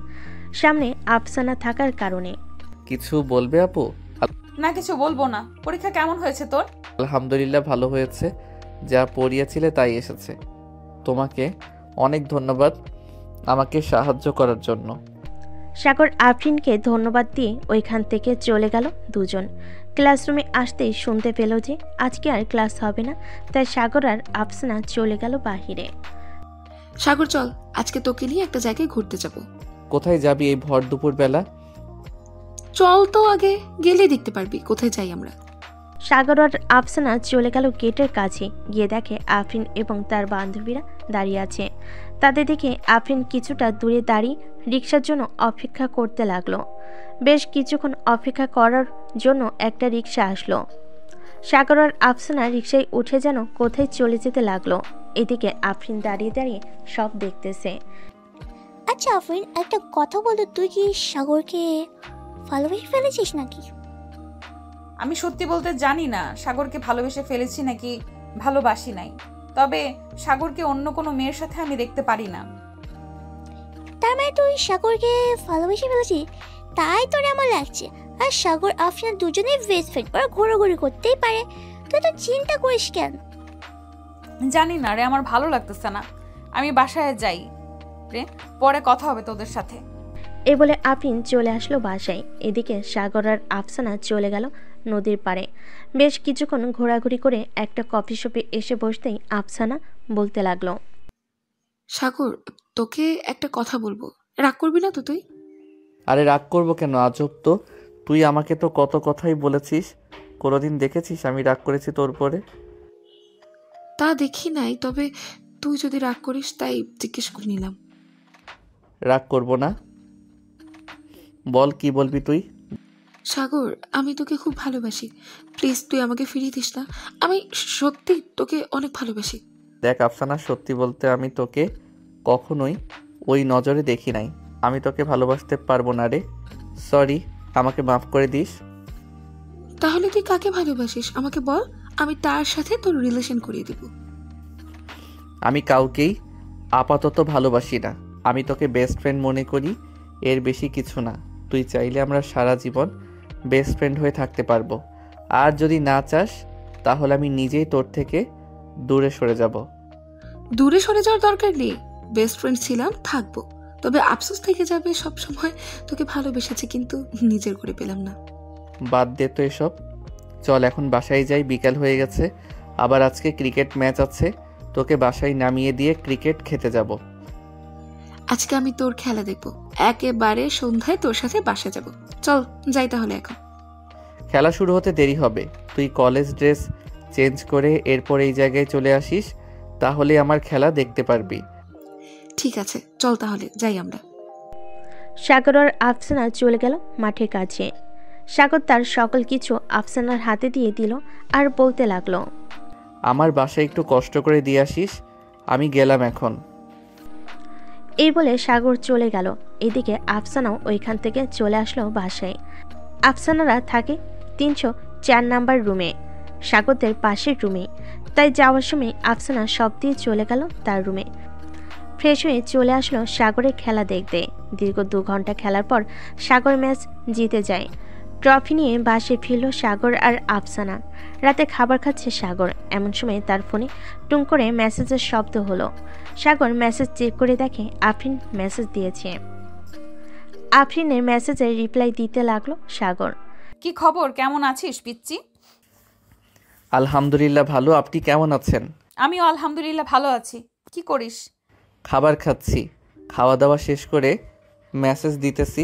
সামনে আফসানা থাকার কারণে। কিছু বলবে আপু? না কিছু বলবো না। পরীক্ষা কেমন হয়েছে তোর? আলহামদুলিল্লাহ ভালো হয়েছে, যা পড়িয়েছিলে তাই এসেছে। তোমাকে অনেক ধন্যবাদ আমাকে সাহায্য করার জন্য। সাগর আফরিনকে ধন্যবাদ দিয়ে ওইখান থেকে চলে গেল দুজন। ক্লাসরুমে আসতেই শুনতে পেল যে আজকে আর ক্লাস হবে না, তাই সাগর আর আফসানা চলে গেল বাহিরে। সাগর চল, আজকে তোকে নিয়ে একটা জায়গায় ঘুরতে যাব। কোথায় যাবি এই ভর দুপুর বেলা? চল তো, আগে গেলে দেখতে পারবি কোথায় যাই আমরা। সাগর আর আফসানা চলে গেল গেটের কাছে। গিয়ে দেখে আফরিন এবং তার বান্ধবীরা দাঁড়িয়ে আছে। তাদের দেখে আফরিন কিছুটা দূরে দাঁড়িয়ে রিক্সার জন্য অপেক্ষা করতে লাগলো। বেশ কিছুক্ষণ অপেক্ষা করার জন্য একটা রিক্সা আসলো। সাগর আর আফসানা রিক্সায় উঠে যেন কোথায় চলে যেতে লাগলো। এদিকে আফরিন দাঁড়িয়ে দাঁড়িয়ে সব দেখতেছে। আচ্ছা আফরিন, একটা কথা বলো, তুই কি সাগরকে ভালোবেসে ফেলেছিস নাকি? আমি সত্যি বলতে জানি না সাগরকে ভালোবেসে ফেলেছি নাকি ভালোবাসি নাই, তবে সাগরকে অন্য কোনো মেয়ের সাথে আমি দেখতে পারি না। তার মানে তুই সাগরকে ভালোবেসে ফেলেছিস? তাই তোর এমন লাগছে। আর সাগর আফরিন দুজনেই বেস্ট ফ্রেন্ড, ওরা ঘোরাঘুরি করতেই পারে, তুই তো চিন্তা করিস কেন? জানি না রে, আমার ভালো লাগতেছে না। আমি বাসায় যাই রে, পরে কথা হবে তোদের সাথে। এ বলে আফরিন চলে আসলো বাসায়। এদিকে সাগর আর আফসানা চলে গেল নদীর পাড়ে। বেশ কিছুক্ষণ ঘোরাঘুরি করে একটা কফি শপে এসে বসতেই আফসানা বলতে লাগলো, সাগর তোকে একটা কথা বলবো, রাগ করবি না তো তুই? আরে রাগ করবো কেন, আজব তো। তুই আমাকে তো কত কথাই বলেছিস, কোনোদিন দেখেছিস আমি রাগ করেছি তোর পরে? তা দেখি নাই, তবে তুই যদি রাগ করিস তাই জিজ্ঞেস করে নিলাম। রাগ করব না, বল কি বলবি তুই। সাগর, আমি তোকে খুব ভালোবাসি, প্লিজ তুই আমাকে ফিরিয়ে দিস না। আমি সত্যি তোকে অনেক ভালোবাসি। দেখ আফসানা, সত্যি বলতে আমি তোকে কখনোই ওই নজরে দেখি নাই। আমি তোকে ভালোবাসতে পারবো না রে, সরি, আমাকে মাফ করে দিস। তাহলে তুই কাকে ভালোবাসিস আমাকে বল, আমি তার সাথে তোর রিলেশন করিয়ে দিব। আমি কাউকেই আপাতত ভালোবাসি না, আমি তোকে বেস্ট ফ্রেন্ড মনে করি, এর বেশি কিছু না। তুই চাইলে আমরা সারা জীবন বেস্ট ফ্রেন্ড হয়ে থাকতে পারবো, আর যদি না চাস তাহলে আমি নিজেই তোর থেকে দূরে সরে যাব। দূরে সরে যাওয়ার দরকার নেই, বেস্ট ফ্রেন্ড ছিলাম, থাকবো, তবে আফসোস থেকে যাবে সব সময়। তোকে ভালোবেসেছি কিন্তু নিজের করে পেলাম না। বাদ দে তো এসব, চল এখন বাসায় যাই, বিকাল হয়ে গেছে, আবার আজকে ক্রিকেট ম্যাচ আছে, তোকে বাসায় নামিয়ে দিয়ে ক্রিকেট খেতে যাব। আজকে আমি তোর খেলা দেখবো, একেবারে সন্ধ্যায় তোর সাথে বাসা যাব। চল যাই তাহলে এখন। খেলা শুরু হতে দেরি হবে, তুই কলেজ ড্রেস চেঞ্জ করে এরপর এই জায়গায় চলে আসিস, তাহলে আমার খেলা দেখতে পারবি। ঠিক আছে, চল তাহলে যাই আমরা। সাগর আর আফসানা চলে গেল মাঠের কাছে। সাগর তার সকল কিছু আফসানার হাতে দিয়ে দিল আর বলতে লাগলো, আমার বাসায় একটু কষ্ট করে দিয়ে আসিস, আমি গেলাম এখন। এই বলে সাগর চলে গেল। এদিকে আফসানাও ওইখান থেকে চলে আসলো বাসায়। আফসানারা থাকে 304 নাম্বার রুমে, সাগরদের পাশের রুমে। তাই যাওয়ার সময় আফসানা সব দিয়ে চলে গেল তার রুমে। ফ্রেশ হয়ে চলে আসলো সাগরের খেলা দেখতে। দীর্ঘ 2 ঘন্টা খেলার পর সাগর ম্যাচ জিতে যায়। ট্রফি নিয়ে বাসে ফিরল সাগর আর আফসানা। রাতে খাবার খাচ্ছে সাগর, এমন সময় তার ফোনে টুং করে মেসেজের শব্দ হলো। সাগর মেসেজ চেক করে দেখে আফরিন মেসেজ দিয়েছে। আফরিনের মেসেজের রিপ্লাই দিতে লাগলো সাগর। কি খবর, কেমন আছিস পিচ্চি? আলহামদুলিল্লাহ ভালো, আপনি কেমন আছেন? আমিও আলহামদুলিল্লাহ ভালো আছি। কি করিস? খাবার খাচ্ছি, খাওয়া দাওয়া শেষ করে মেসেজ দিতেছি।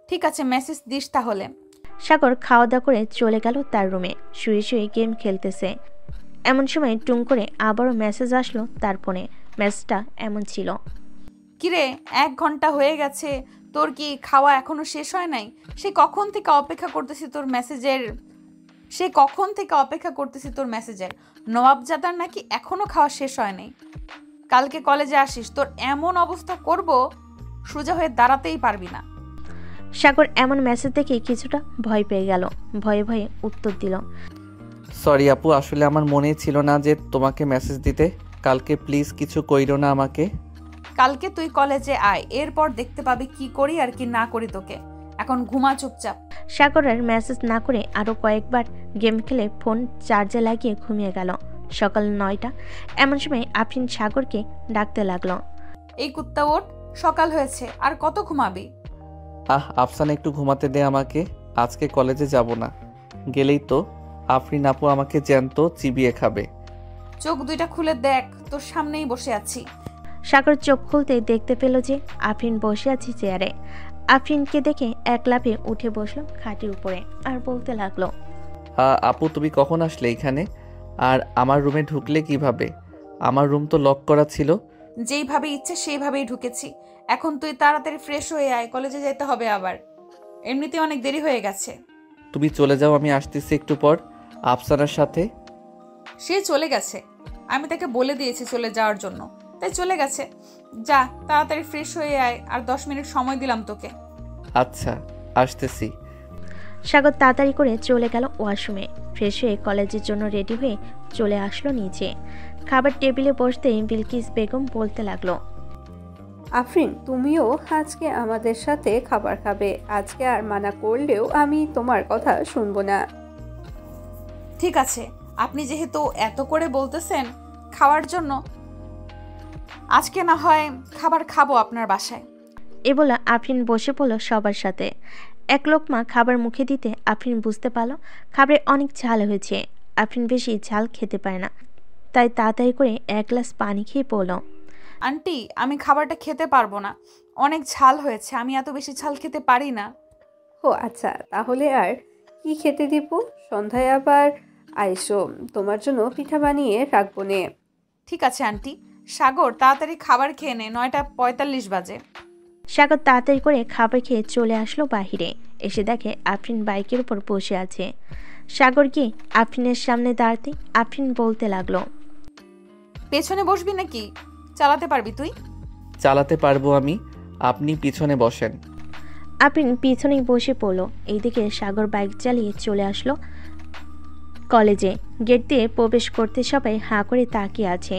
ঠিক আছে, মেসেজ দিস তাহলে। সাগর খাওয়া দাওয়া করে চলে গেল তার রুমে, শুয়ে শুয়ে গেম খেলতেছে। এমন সময় টুং করে আবারও মেসেজ আসলো তার ফোনে। মেসেজটা এমন ছিল, কিরে 1 ঘন্টা হয়ে গেছে, তোর কি খাওয়া এখনো শেষ হয় নাই? সে কখন থেকে অপেক্ষা করতেছি তোর মেসেজের। নবাবজাদার নাকি এখনো খাওয়া শেষ হয় নাই। কালকে কলেজে আসিস, তোর এমন অবস্থা করব সোজা হয়ে দাঁড়াতেই পারবি না। সাগর এমন মেসেজ দেখে কিছুটা ভয় পেয়ে গেল। ভয়ে ভয়ে উত্তর দিল, সরি আপু, আসলে আমার মনেই ছিল না যে তোমাকে মেসেজ দিতে। কালকে প্লিজ কিছু কইরো না আমাকে। কালকে তুই কলেজে আয়, এরপর দেখতে পাবি কি করি আর কি না করি তোকে। এখন ঘুমা চুপচাপ। সাগরের মেসেজ না করে আরও কয়েকবার গেম খেলে ফোন চার্জে লাগিয়ে ঘুমিয়ে গেল। সকাল 9টা। এমন সময় আফরিন সাগরকে ডাকতে লাগলো, এই কুত্তা ওঠ, সকাল হয়েছে, আর কত ঘুমাবি? আফসানা একটু ঘুমাতে দে আমাকে, আজকে কলেজে যাব না। গেলেই তো আফরিন আপু আমাকে জ্যান্ত চিবিয়ে খাবে। চোখ দুইটা খুলে দেখ, তোর সামনেই বসে আছি। সাগর চোখ খুলতে দেখতে পেল যে আফরিন বসে আছে চেয়ারে। আফরিনকে দেখে এক লাফে উঠে বসলো খাটের উপরে আর বলতে লাগলো, আপু তুমি কখন আসলে এখানে? আর আমার রুমে ঢুকলে কিভাবে? আমার রুম তো লক করা ছিল। যেইভাবে ইচ্ছে সেইভাবেই ঢুকেছি। এখন তুই তাড়াতাড়ি ফ্রেশ হয়ে আয়, কলেজে যেতে হবে আবার, এমনিতে অনেক দেরি হয়ে গেছে। তুমি চলে যাও, আমি আসতেছি একটু পর আফসানার সাথে। সে চলে গেছে, আমি তাকে বলে দিয়েছি চলে যাওয়ার জন্য, তাই চলে গেছে। যা তাড়াতাড়ি ফ্রেশ হয়ে আয়, আর 10 মিনিট সময় দিলাম তোকে। আচ্ছা আসতেছি। সাগর তাড়াতাড়ি করে চলে গেল ওয়াশরুমে। ফ্রেশ হয়ে কলেজের জন্য রেডি হয়ে চলে আসলো নিচে। খাবার টেবিলে বসতেই বিলকিস বেগম বলতে লাগলো, আফরিন, তুমিও আজকে আমাদের সাথে খাবার খাবে। আজকে আর মানা করলেও আমি তোমার কথা শুনবো না। ঠিক আছে, আপনি যেহেতু এত করে বলতেছেন খাওয়ার জন্য, আজকে না হয় খাবার খাবো আপনার বাসায়। এ বলে আফরিন বসে পড়ল সবার সাথে। এক লোকমা খাবার মুখে দিতে আফরিন বুঝতে পারল খাবারে অনেক ঝাল হয়েছে। আফরিন বেশি ঝাল খেতে পারে না, তাই তাড়াতাড়ি করে 1 গ্লাস পানি খেয়ে পড়ল, আন্টি আমি খাবারটা খেতে পারবো না, অনেক ঝাল হয়েছে, আমি এত বেশি ঝাল খেতে পারি না। ও আচ্ছা, তাহলে আর কি খেতে দিব? সন্ধ্যায় আবার আইসো, তোমার জন্য পিঠা বানিয়ে রাখবো নে। ঠিক আছে আন্টি। সাগর তাড়াতাড়ি খাবার খেয়ে নে, 9:45 বাজে। সাগর তাড়াতাড়ি করে খাবার খেয়ে চলে আসলো বাহিরে। এসে দেখে আফরিন বাইকের উপর বসে আছে। সাগর গিয়ে আফরিনের সামনে দাঁড়াতে আফরিন বলতে লাগলো, পেছনে বসবি নাকি? চালাতে পারবি তুই? চালাতে পারবো আমি, আপনি পিছনে বসেন। আফরিন পিছনেই বসে পড়লো। এইদিকে সাগর বাইক চালিয়ে চলে আসলো কলেজে। গেট দিয়ে প্রবেশ করতে সবাই হাঁ করে তাকিয়ে আছে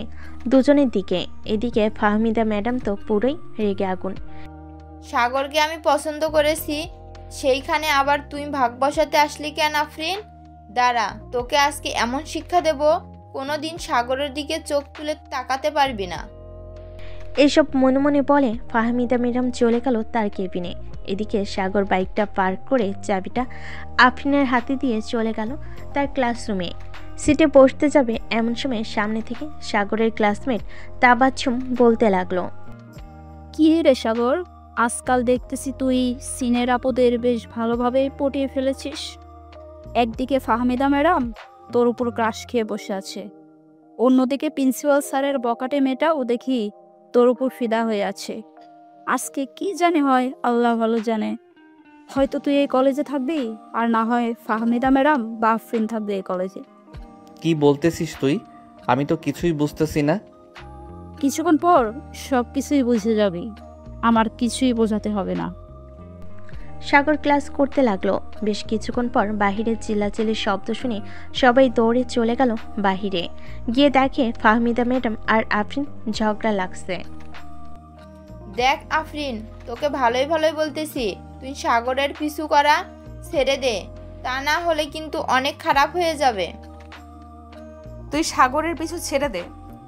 দুজনের দিকে। এদিকে ফাহমিদা ম্যাডাম তো পুরোই রেগে আগুন। সাগরকে আমি পছন্দ করেছি, সেইখানে আবার তুই ভাগ বসাতে আসলি কেন আফরিন? দাঁড়া, তোকে আজকে এমন শিক্ষা দেব, কোনোদিন সাগরের দিকে চোখ তুলে তাকাতে পারবি না। এইসব মনে মনে বলে ফাহমিদা ম্যাডাম চলে গেল তার কেবিনে। এদিকে সাগর বাইকটা পার্ক করে চাবিটা আফরিনের হাতে দিয়ে চলে গেল তার ক্লাসরুমে। সিটে বসতে যাবে এমন সময় সামনে থেকে সাগরের ক্লাসমেট তাবাচ্ছুম বলতে লাগলো, কি রে সাগর, আজকাল দেখতেছি তুই সিনের আপদের বেশ ভালোভাবে পটিয়ে ফেলেছিস। একদিকে ফাহমিদা ম্যাডাম তোর উপর ক্রাশ খেয়ে বসে আছে, অন্যদিকে প্রিন্সিপাল স্যারের বকাটে মেয়েটাও দেখি তোর উপর ফিদা হয়ে আছে। আজকে কি জানে হয়, আল্লাহ ভালো জানে। হয়তো তুই এই কলেজে থাকবি, আর না হয় ফাহমিদা ম্যাডাম বা আফরিন থাকবে এই কলেজে। কি বলতেছিস তুই? আমি তো কিছুই বুঝতেছি না। কিছুক্ষণ পর সব কিছুই বুঝে যাবি, আমার কিছুই বোঝাতে হবে না। সাগর ক্লাস করতে লাগলো। বেশ কিছুক্ষণ পর বাহিরের চিল্লাচিল্লির শব্দ শুনে সবাই দৌড়ে চলে গেল বাহিরে। গিয়ে দেখে ফাহমিদা ম্যাডাম আর আফরিন ঝগড়া লাগছে। দেখ আফরিন, তোকে ভালোই ভালোই বলতেছি, তুই সাগরের পিছু করা ছেড়ে দে, তা না হলে কিন্তু অনেক খারাপ হয়ে যাবে। তুই সাগরের পিছু ছেড়ে দে।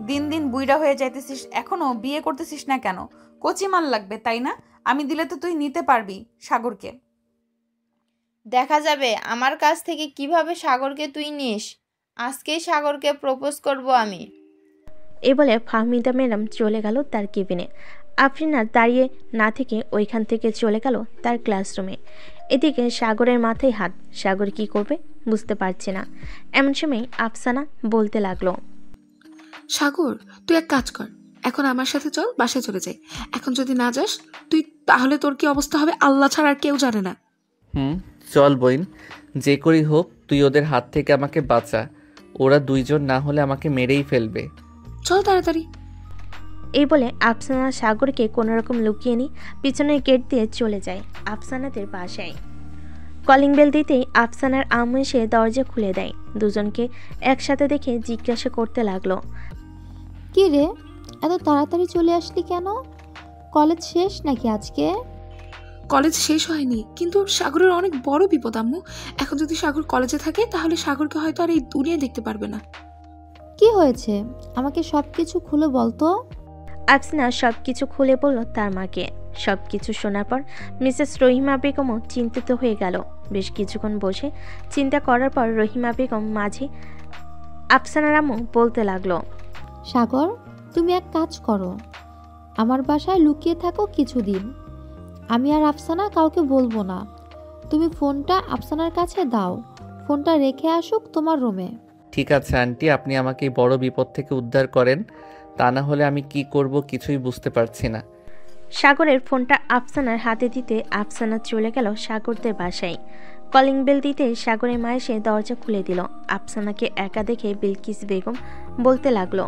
দিন দিন বুইড়া হয়ে যাইতেছিস, এখনো বিয়ে করতেছিস না কেন? কচি মাল লাগবে তাই না? আমি দিলে তো তুই নিতে পারবি সাগরকে। দেখা যাবে আমার কাছ থেকে কিভাবে সাগরকে তুই নিস। আজকেই সাগরকে প্রপোজ করব আমি। এ বলে ফাহমিদা ম্যাডাম চলে গেল তার কেবিনে। আফরিন আর দাঁড়িয়ে না থেকে ওইখান থেকে চলে গেল তার ক্লাসরুমে। এদিকে সাগরের মাথায় হাত। সাগর কি করবে বুঝতে পারছে না। এমন সময় আফসানা বলতে লাগলো, সাগর, তুই এক কাজ কর, এখন আমার সাথে চল, বাসায় চলে যাই। এখন যদি না যাস তুই, তাহলে তোর কি অবস্থা হবে আল্লাহ ছাড়া আর কেউ জানে না। চল বইন, যে করি হোক তুই ওদের হাত থেকে আমাকে বাঁচা। ওরা দুইজন না হলে আমাকে মেরেই ফেলবে। চল তাড়াতাড়ি। এই বলে আফসানা সাগরকে কোনোরকম লুকিয়ে নিয়ে পিছনের গেট দিয়ে চলে যায় আফসানাদের বাসায়। কলিং বেল দিতেই আফসানার আম্মু এসে দরজা খুলে দেয়। দুজনকে একসাথে দেখে জিজ্ঞাসা করতে লাগলো, কি রে, এত তাড়াতাড়ি চলে আসলি কেন? কলেজ শেষ নাকি আজকে? কলেজ শেষ হয়নি, কিন্তু সাগরের অনেক বড় বিপদ আম্মু। এখন যদি সাগর কলেজে থাকে তাহলে সাগরকে হয়তো আর এই দুনিয়া দেখতে পারবে না। কি হয়েছে আমাকে সব কিছু খুলে বলতো। আফসানা সব কিছু খুলে বলল তার মাকে। সব কিছু শোনার পর মিসেস রহিমা বেগমও চিন্তিত হয়ে গেল। বেশ কিছুক্ষণ বসে চিন্তা করার পর রহিমা বেগম মাঝে আফসানার আম্মু বলতে লাগলো, সাগর, তুমি এক কাজ করো, আমার বাসায় লুকিয়ে থাকো কিছুদিন। আমি আর আফসানা কাউকে বলবো না। তুমি ফোনটা আফসানার কাছে দাও, ফোনটা রেখে আসুক তোমার রুমে। ঠিক আছে আন্টি, আপনি আমাকে এই বড় বিপদ থেকে উদ্ধার করেন, তা না হলে আমি কি করব কিছুই বুঝতে পারছি না। সাগরের ফোনটা আফসানার হাতে দিতে আফসানা চলে গেল সাগরদের বাসায়। কলিং বেল দিতে সাগরের মা এসে দরজা খুলে দিল। আফসানাকে একা দেখে বিলকিস বেগম বলতে লাগলো,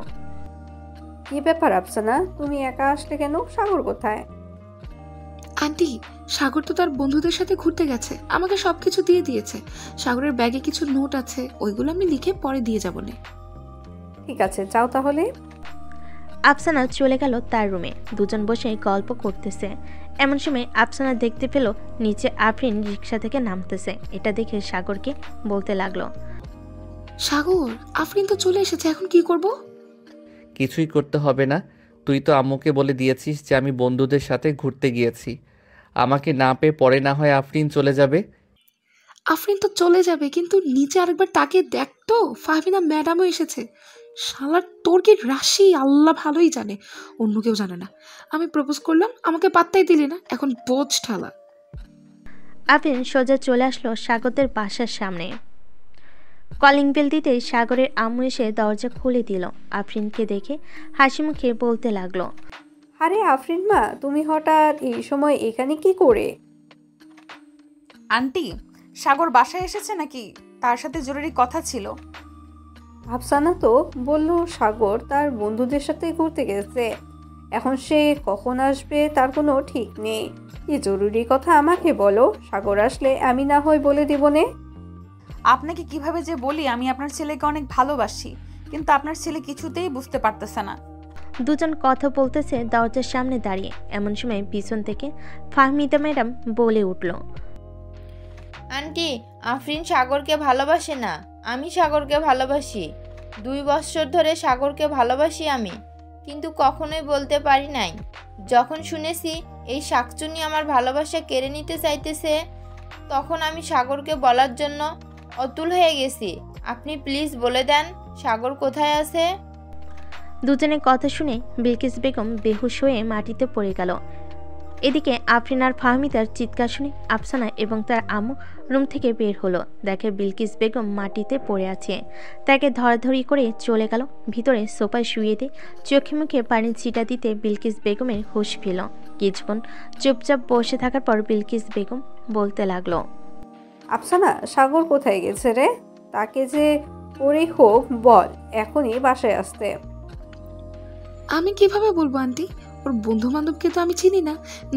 কি ব্যাপার আফসানা, তুমি একা আসলে কেন? সাগর কোথায়? আন্টি, সাগর তো তার বন্ধুদের সাথে ঘুরতে গেছে, আমাকে সবকিছু দিয়ে দিয়েছে। সাগরের ব্যাগে কিছু নোট আছে, ওইগুলো আমি লিখে পরে দিয়ে যাবো না। ঠিক আছে, যাও তাহলে। আফসানা চলে গেল তার রুমে। দুজন বসে গল্প করতেছে। এমন সময় আফসানা দেখতে পেল নিচে আফরিন রিক্সা থেকে নামতেছে। এটা দেখে সাগরকে বলতে লাগলো, সাগর, আফরিন তো চলে এসেছে, এখন কি করব? কিছুই করতে হবে না, তুই তো আম্মুকে বলে দিয়েছিস যে আমি বন্ধুদের সাথে ঘুরতে গিয়েছি। আমাকে না পেয়ে পরে না হয় আফরিন চলে যাবে। আফরিন তো চলে যাবে, কিন্তু নিচে আরেকবার তাকে দেখ তো, ফাহমিনা ম্যাডামও এসেছে। শালার তোর কি রাশি আল্লাহ ভালোই জানে, অন্য কেউ জানে না। আমি প্রপোজ করলাম, আমাকে পাত্তাই দিলি না, এখন বোঝ ঠালা। আফরিন সোজা চলে আসলো সাগরদের বাসার সামনে। কলিং বেল দিতে সাগরের আম্মু এসে দরজা খুলে দিল। আফরিনকে দেখে হাসি মুখে বলতে লাগলো, আরে আফরিন মা, তুমি হঠাৎ এই সময় এখানে কি করে? আন্টি, সাগর বাসায় এসেছে নাকি? তার সাথে জরুরি কথা ছিল। আফসানা তো বলল সাগর তার বন্ধুদের সাথে ঘুরতে গেছে। এখন সে কখন আসবে তার কোনো ঠিক নেই। কি জরুরি কথা আমাকে বলো, সাগর আসলে আমি না হয় বলে দিব নে। আপনাকে কিভাবে যে বলি, আমি আপনার ছেলেকে অনেক ভালোবাসি, কিন্তু আপনার ছেলে কিছুতেই বুঝতে পারতেছে না। দুজন কথা বলতেছে দরজার সামনে দাঁড়িয়ে। এমন সময় পিছন থেকে ফাহমিদা ম্যাডাম বলে উঠল, আন্টি, আফরিন সাগরকে ভালোবাসে না, আমি সাগরকে ভালোবাসি। 2 বছর ধরে সাগরকে ভালোবাসি আমি, কিন্তু কখনোই বলতে পারি নাই। যখন শুনেছি এই শাকচুনি আমার ভালোবাসা কেড়ে নিতে চাইতেছে, তখন আমি সাগরকে বলার জন্য অতুল হয়ে গেছি। আপনি প্লিজ বলে দেন সাগর কোথায় আছে। দুজনের কথা শুনে বিলকিস বেগম বেহুশ হয়ে মাটিতে পড়ে গেল। এদিকে আফরিন আর ফাহমিদার চিৎকার শুনে আফসানা এবং তার আম্মু রুম থেকে বের হলো। দেখে বিলকিস বেগম মাটিতে পড়ে আছে। তাকে ধরাধরি করে চলে গেল ভিতরে সোফায় শুয়ে দিয়ে চোখে মুখে পানির ছিটা দিতে বিলকিস বেগমের হুঁশ ফেল। কিছুক্ষণ চুপচাপ বসে থাকার পর বিলকিস বেগম বলতে লাগলো, আফসানা, সাগর কোথায় গেছে রে? তাকে যে ওরে হোক বল এখনই বাসায় আসতে। আমি কিভাবে বলবো আন্টি? ওর বন্ধু বান্ধবকে তো আমি চিনি না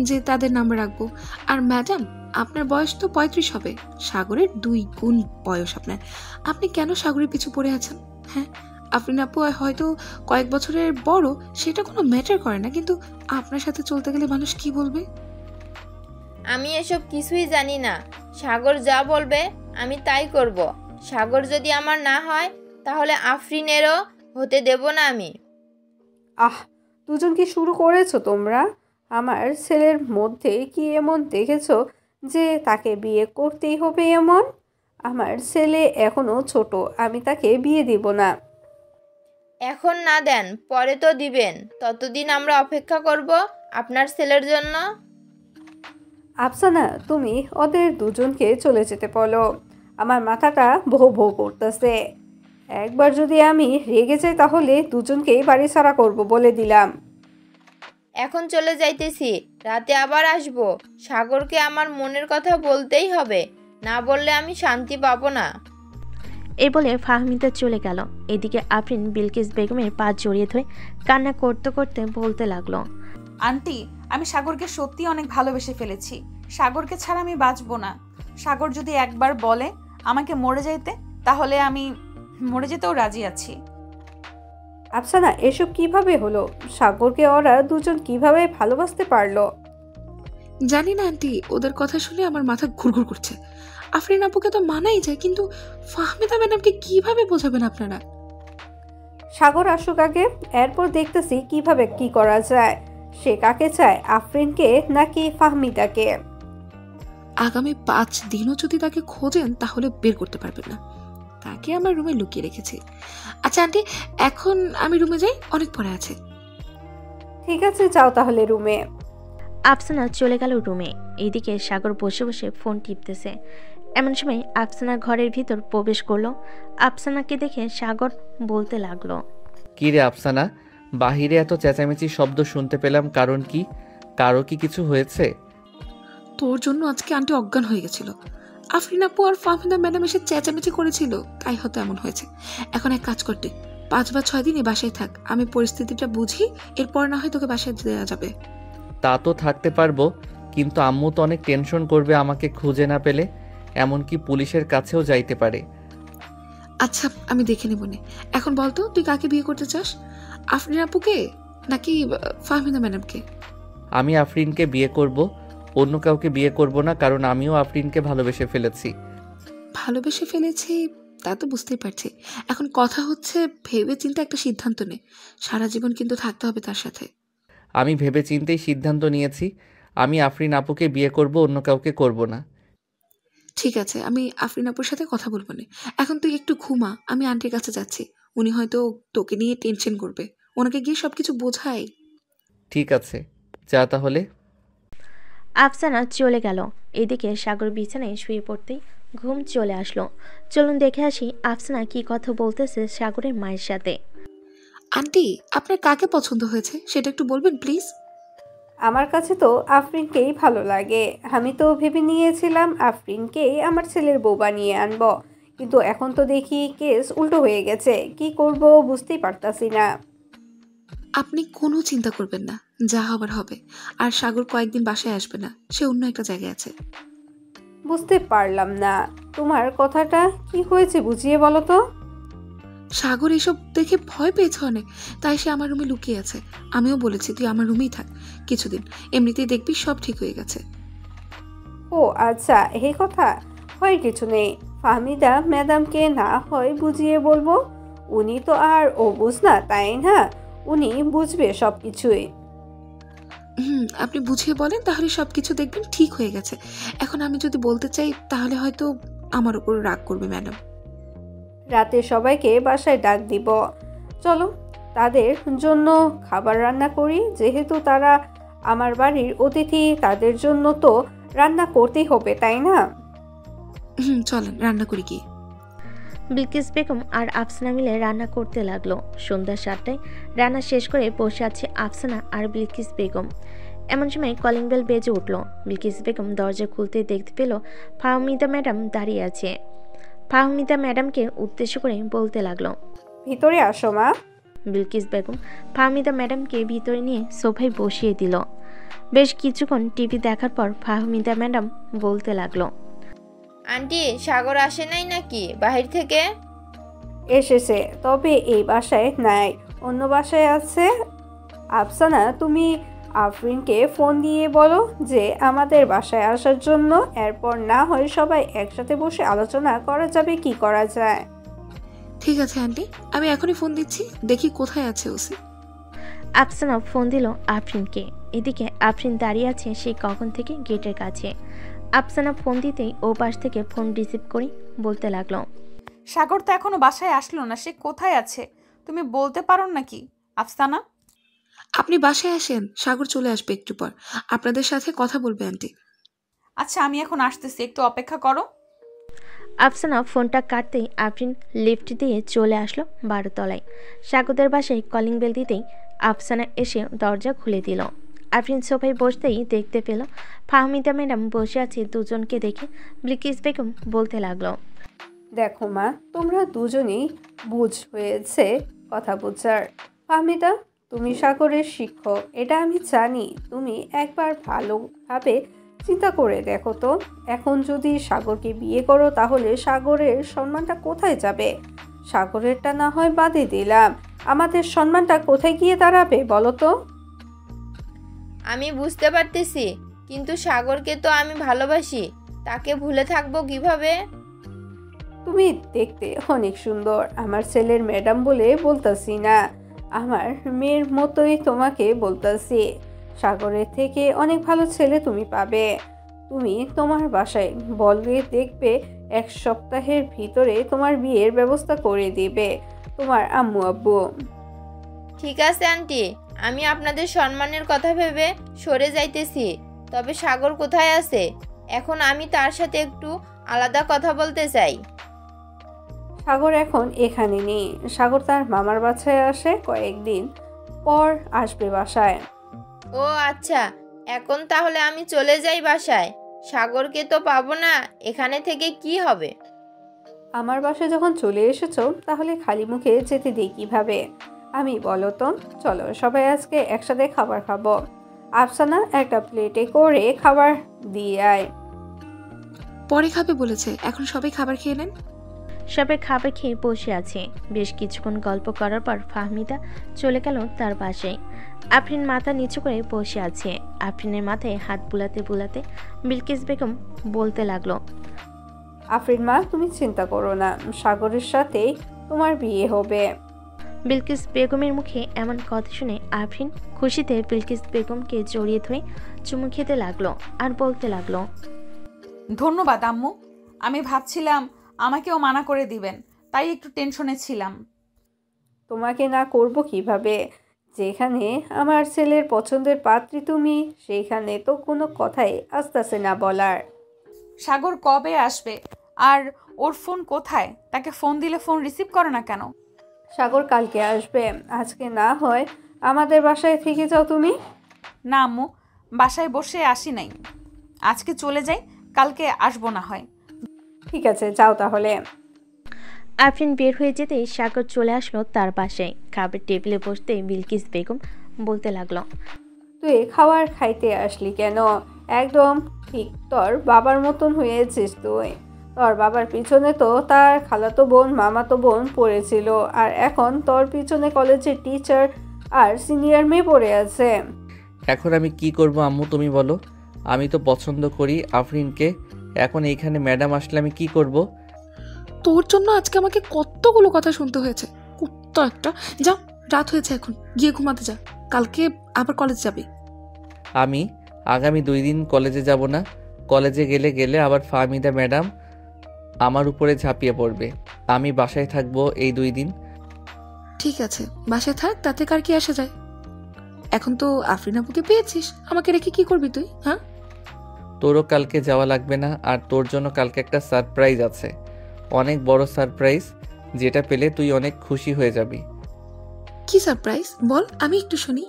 যে তাদের নাম রাখবো। আর ম্যাডাম, আপনার বয়স তো 35 হবে, সাগরের 2 গুণ বয়স আপনার। আপনি কেন সাগরের পিছু পড়ে আছেন? হ্যাঁ, আফরিন আপু হয়তো কয়েক বছরের বড়, সেটা কোনো ম্যাটার করে না, কিন্তু আপনার সাথে চলতে গেলে মানুষ কি বলবে? আমি এসব কিছুই জানি না। সাগর যা বলবে আমি তাই করব। সাগর যদি আমার না হয়, তাহলে আফরিনেরও হতে দেব না আমি। আহ, দুজন কি শুরু করেছো তোমরা? আমার ছেলের মধ্যে কি এমন দেখেছো যে তাকে বিয়ে করতেই হবে এমন? আমার ছেলে এখনো ছোট, আমি তাকে বিয়ে দিব না। এখন না দেন, পরে তো দিবেন। ততদিন আমরা অপেক্ষা করব আপনার ছেলের জন্য। আফসানা, তুমি ওদের দুজনকে চলে যেতে বলো। আমার মাথাটা ভো ভো করতেছে। একবার যদি আমি রেগে যাই তাহলে দুজনকেই বাড়ি ছাড়া করব বলে দিলাম। এখন চলে যাইতেছি, রাতে আবার আসব। সাগরকে আমার মনের কথা বলতেই হবে, না বললে আমি শান্তি পাবো না। এই বলে ফাহমিদা চলে গেল। এদিকে আফরিন বিলকিস বেগমের পা জড়িয়ে ধরে কান্না করতে করতে বলতে লাগলো, আন্টি, আমি সাগরকে সত্যি অনেক ভালোবেসে ফেলেছি। সাগরকে ছাড়া আমি বাঁচবো না। সাগর যদি একবার বলে আমাকে মরে যাইতে, তাহলে আমি মরে যেতেও রাজি আছি। আফসানা, এসব কিভাবে হলো? সাগরকে ওরা দুজন কিভাবে ভালোবাসতে পারলো? জানি না আন্টি, ওদের কথা শুনে আমার মাথা ঘুরঘুর করছে। আফরিন আপুকে তো মানাই যায়, কিন্তু ফাহমিদা ম্যাডামকে কিভাবে বোঝাবেন আপনারা? সাগর আসুক আগে, এরপর দেখতেছি কিভাবে কি করা যায়। সে কাকে চায়, আফরিনকে নাকি ফাহমিদাকে? আগামী 5 দিনও যদি তাকে খোঁজেন তাহলে বের করতে পারবেন না। তাকে আমার রুমে লুকিয়ে রেখেছি। আচ্ছা আন্টি, এখন আমি রুমে যাই, অনেক পরে আছে। ঠিক আছে, যাও তাহলে রুমে। আফসানা চলে গেল রুমে। এইদিকে সাগর বসে বসে ফোন টিপতেছে। এমন সময় আফসানা ঘরের ভিতর প্রবেশ করলো। আফসানাকে দেখে সাগর বলতে লাগলো, কি রে আফসানা, বাহিরে এত চেঁচামেচি শব্দ শুনতে পেলাম, কারণ কি? কারো কি কিছু হয়েছে? তোর জন্য আজকে আন্টি অজ্ঞান হয়ে গেছিল। আফরিন আপু আর ফাহমিদা ম্যাডাম এসে চেঁচামেচি করেছিল, তাই হয়তো এমন হয়েছে। এখন এক কাজ করতে, 5 বা 6 দিন এই বাসায় থাক। আমি পরিস্থিতিটা বুঝি, এরপর না হয় তোকে বাসায় দেওয়া যাবে। তা তো থাকতে পারবো, কিন্তু আম্মু তো অনেক টেনশন করবে আমাকে খুঁজে না পেলে। এমনকি পুলিশের কাছেও যাইতে পারে। আচ্ছা, আমি দেখে নেব নে। এখন বলতো, তুই কাকে বিয়ে করতে চাস? আফরিন আপুকে নাকি ফাহমিদা ম্যাডামকে? আমি আফরিনকে বিয়ে করব, অন্য কাউকে বিয়ে করব না, কারণ আমিও আফরিনকে ভালোবেসে ফেলেছি। ভালোবেসে ফেলেছি তা তো বুঝতেই পারছি। এখন কথা হচ্ছে ভেবে চিন্তে একটা সিদ্ধান্ত নে। সারা জীবন কিন্তু থাকতে হবে তার সাথে। আমি ভেবে চিন্তেই সিদ্ধান্ত নিয়েছি, আমি আফরিন আপুকে বিয়ে করব, অন্য কাউকে করব না। ঠিক আছে, আমি আফরিন আপুর সাথে কথা বলবো না। এখন তুই একটু ঘুমা, আমি আন্টির কাছে যাচ্ছি। উনি হয়তো তোকে নিয়ে টেনশন করবে, ওনাকে গিয়ে সবকিছু বোঝাই। ঠিক আছে, যা তাহলে। আফসানা চলে গেল। এদিকে সাগর বিছানায় শুয়ে পড়তেই ঘুম চলে আসলো। চলুন দেখে আসি আফসানা কি কথা বলতেছে সাগরের মায়ের সাথে। আন্টি, আপনার কাকে পছন্দ হয়েছে সেটা একটু বলবেন প্লিজ? আমার কাছে তো আফরিনকেই ভালো লাগে। আমি তো ভেবে নিয়েছিলাম আফরিনকেই আমার ছেলের বউ বানিয়ে আনবো, কিন্তু এখন তো দেখি কেস উল্টো হয়ে গেছে। কি করব বুঝতেই পারতাছি না। আপনি কোনো চিন্তা করবেন না, যা হবার হবে। আর সাগর কয়েকদিন বাসায় আসবে না, সে অন্য একটা জায়গায় আছে। বুঝতে পারলাম না তোমার কথাটা, কি হয়েছে বুঝিয়ে বলো তো। সাগর এসব দেখে ভয় পেয়েছে অনেক, তাই সে আমার রুমে লুকিয়ে আছে। আমিও বলেছি তুই আমার রুমেই থাক কিছুদিন, এমনিতেই দেখবি সব ঠিক হয়ে গেছে। ও আচ্ছা, এই কথা। হয় কিছু নেই, ফাহমিদা ম্যাডামকে না হয় বুঝিয়ে বলবো। উনি তো আর ও বুঝ না, তাই না? উনি বুঝবে সব কিছুই। আপনি বুঝিয়ে বলেন, তাহলে সবকিছু দেখবেন ঠিক হয়ে গেছে। এখন আমি যদি বলতে চাই তাহলে হয়তো আমার উপর রাগ করবে ম্যাডাম। রাতে সবাইকে বাসায় ডাক দিব। চলো তাদের জন্য খাবার রান্না করি, যেহেতু তারা আমার বাড়ির অতিথি, তাদের জন্য তো রান্না করতেই হবে, তাই না? চলেন রান্না করি কি। বিলকিস বেগম আর আফসানা মিলে রান্না করতে লাগলো। সন্ধ্যা 7টায় রান্না শেষ করে বসে আছে আফসানা আর বিলকিস বেগম। এমন সময় কলিং বেল বেজে উঠল। বিলকিস বেগম দরজা খুলতে দেখতে পেল ফাহমিদা ম্যাডাম দাঁড়িয়ে আছে। ফাহমিদা ম্যাডামকে উদ্দেশ্য করে বলতে লাগলো, ভিতরে আসো মা। বিলকিস বেগম ফাহমিদা ম্যাডামকে ভিতরে নিয়ে সোফায় বসিয়ে দিল। বেশ কিছুক্ষণ টিভি দেখার পর ফাহমিদা ম্যাডাম বলতে লাগলো, আন্টি, সাগর আসে নাই নাকি বাহির থেকে? এসেছে, তবে এই বাসায় নাই, অন্য বাসায় আছে। আফসানা, তুমি আফরিনকে ফোন দিয়ে বলো যে আমাদের বাসায় আসার জন্য। এরপর না হয় সবাই একসাথে বসে আলোচনা করা যাবে কি করা যায়। ঠিক আছে আন্টি, আমি এখনই ফোন দিচ্ছি, দেখি কোথায় আছে ওসি। আফসানা ফোন দিল আফরিনকে। এদিকে আফরিন দাঁড়িয়ে আছে সেই কখন থেকে গেটের কাছে। আফসানা ফোন দিতেই ও পাশ থেকে ফোন রিসিভ করে বলতে লাগলো, সাগর তো এখনো বাসায় আসলো না, সে কোথায় আছে তুমি বলতে পারো নাকি আফসানা? আপনি বাসায় আসেন, সাগর চলে আসবে একটু পর, আপনাদের সাথে কথা বলবে আন্টি। আচ্ছা, আমি এখন আসতেছি, একটু অপেক্ষা করো। আফসানা ফোনটা কাটতেই আফরিন লিফট দিয়ে চলে আসলো 12 তলায়। সাগরদের বাসায় কলিং বেল দিতেই আফসানা এসে দরজা খুলে দিল। আফরিন সোফায় বসতেই দেখতে পেল ফাহমিদা ম্যাডাম বসে আছে। দুজনকে দেখে বিলকিস বেগম বলতে লাগলো, দেখো মা, তোমরা দুজনেই বুঝ হয়েছে কথা বোঝার। ফাহমিদা, তুমি সাগরের শিক্ষক, এটা আমি জানি। তুমি একবার ভালোভাবে চিন্তা করে দেখো তো, এখন যদি সাগরকে বিয়ে করো তাহলে সাগরের সম্মানটা কোথায় যাবে? সাগরেরটা না হয় বাদে দিলাম, আমাদের সম্মানটা কোথায় গিয়ে দাঁড়াবে বলো তো? আমি বুঝতে পারতেছি, কিন্তু সাগরকে তো আমি ভালোবাসি, তাকে ভুলে থাকবো কিভাবে? তুমি দেখতে অনেক সুন্দর, আমার ছেলের ম্যাডাম বলে বলতাছি না, আমার মেয়ের মতোই তোমাকে বলতাছি। সাগরের থেকে অনেক ভালো ছেলে তুমি পাবে। তুমি তোমার বাসায় বলবে, দেখবে 1 সপ্তাহের ভিতরে তোমার বিয়ের ব্যবস্থা করে দিবে তোমার আম্মু আব্বু। ঠিক আছে আন্টি, আমি আপনাদের সম্মানের কথা ভেবে সরে যাইতেছি। তবে সাগর কোথায় আছে? এখন আমি তার সাথে একটু আলাদা কথা বলতে চাই। সাগর এখন এখানে নেই, সাগর তার মামার বাসায় আসে, কয়েকদিন পর আসবে বাসায়। ও আচ্ছা, এখন তাহলে আমি চলে যাই বাসায়। সাগরকে তো পাবো না, এখানে থেকে কি হবে? আমার বাসায় যখন চলে এসেছো তাহলে খালি মুখে যেতে দিই কিভাবে? আমি বলো তো, চলো সবাই আজকে একসাথে খাবার খাবো। আফসানা, একটা প্লেটে করে খাবার দিয়ে আয়। পরে খাবে বলেছে, এখন সবাই খাবার খেয়ে নেন। সবাই খাবার খেয়ে বসে আছে। বেশ কিছুক্ষণ গল্প করার পর ফাহমিদা চলে গেল তার বাসায়। আফরিন মাথা নিচু করে বসে আছে। আফরিনের মাথায় হাত বুলাতে বুলাতে বিলকিস বেগম বলতে লাগলো, আফরিন মা, তুমি চিন্তা করো না, সাগরের সাথেই তোমার বিয়ে হবে। বিলকিস বেগমের মুখে এমন কথা শুনে আফরিন খুশিতে বিলকিস বেগমকে জড়িয়ে ধরে চুমু খেতে লাগলো আর বলতে লাগলো, ধন্যবাদ আম্মু, আমি ভাবছিলাম আমাকেও মানা করে দিবেন, তাই একটু টেনশনে ছিলাম। তোমাকে না করব কিভাবে? যেখানে আমার ছেলের পছন্দের পাত্রী তুমি, সেইখানে তো কোনো কথাই আসতেছে না বলার। সাগর কবে আসবে আর ওর ফোন কোথায়? তাকে ফোন দিলে ফোন রিসিভ করে না কেন? সাগর কালকে আসবে, আজকে না হয় আমাদের বাসায় থেকে যাও তুমি। না আম্মু, বাসায় বসে আসি নাই, আজকে চলে যাই, কালকে আসবো না হয়। ঠিক আছে, যাও তাহলে। আফরিন বের হয়ে যেতেই সাগর চলে আসলো তার বাসায়। খাবার টেবিলে বসতে বিলকিস বেগম বলতে লাগলো, তুই খাবার খাইতে আসলি কেন? একদম ঠিক তোর বাবার মতন হয়েছিস তুই। তোর বাবার পিছনে তো তার খালাতো বোন মামাতো বোন পড়েছিল, আর এখন তোর পিছনে কলেজের টিচার আর সিনিয়র মেয়ে পড়ে আছে। এখন আমি কি করব আম্মু তুমি বলো? আমি তো পছন্দ করি আফরিনকে, এখন এইখানে ম্যাডাম আসলে আমি কি করব? তোর জন্য আজকে আমাকে কতগুলো কথা শুনতে হয়েছে। কুত্তা একটা। যা, রাত হয়েছে, এখন গিয়ে ঘুমাতে যা, কালকে আবার কলেজ যাবি। আমি আগামী 2 দিন কলেজে যাব না। কলেজে গেলে আবার ফাহমিদা ম্যাডাম আমার উপরে ঝাঁপিয়ে পড়বে। আমি বাসায় থাকবো এই 2 দিন। ঠিক আছে, বাসায় থাক, তাতে কার কি আসা যায়। এখন তো আফরিন আপুকে পেয়েছিস, আমাকে রেখে কি করবি তুই? হ্যাঁ, তোরও কালকে যাওয়া লাগবে না, আর তোর জন্য কালকে একটা সারপ্রাইজ আছে, অনেক বড় সারপ্রাইজ, যেটা পেলে তুই অনেক খুশি হয়ে যাবি। কি সারপ্রাইজ বল, আমি একটু শুনি।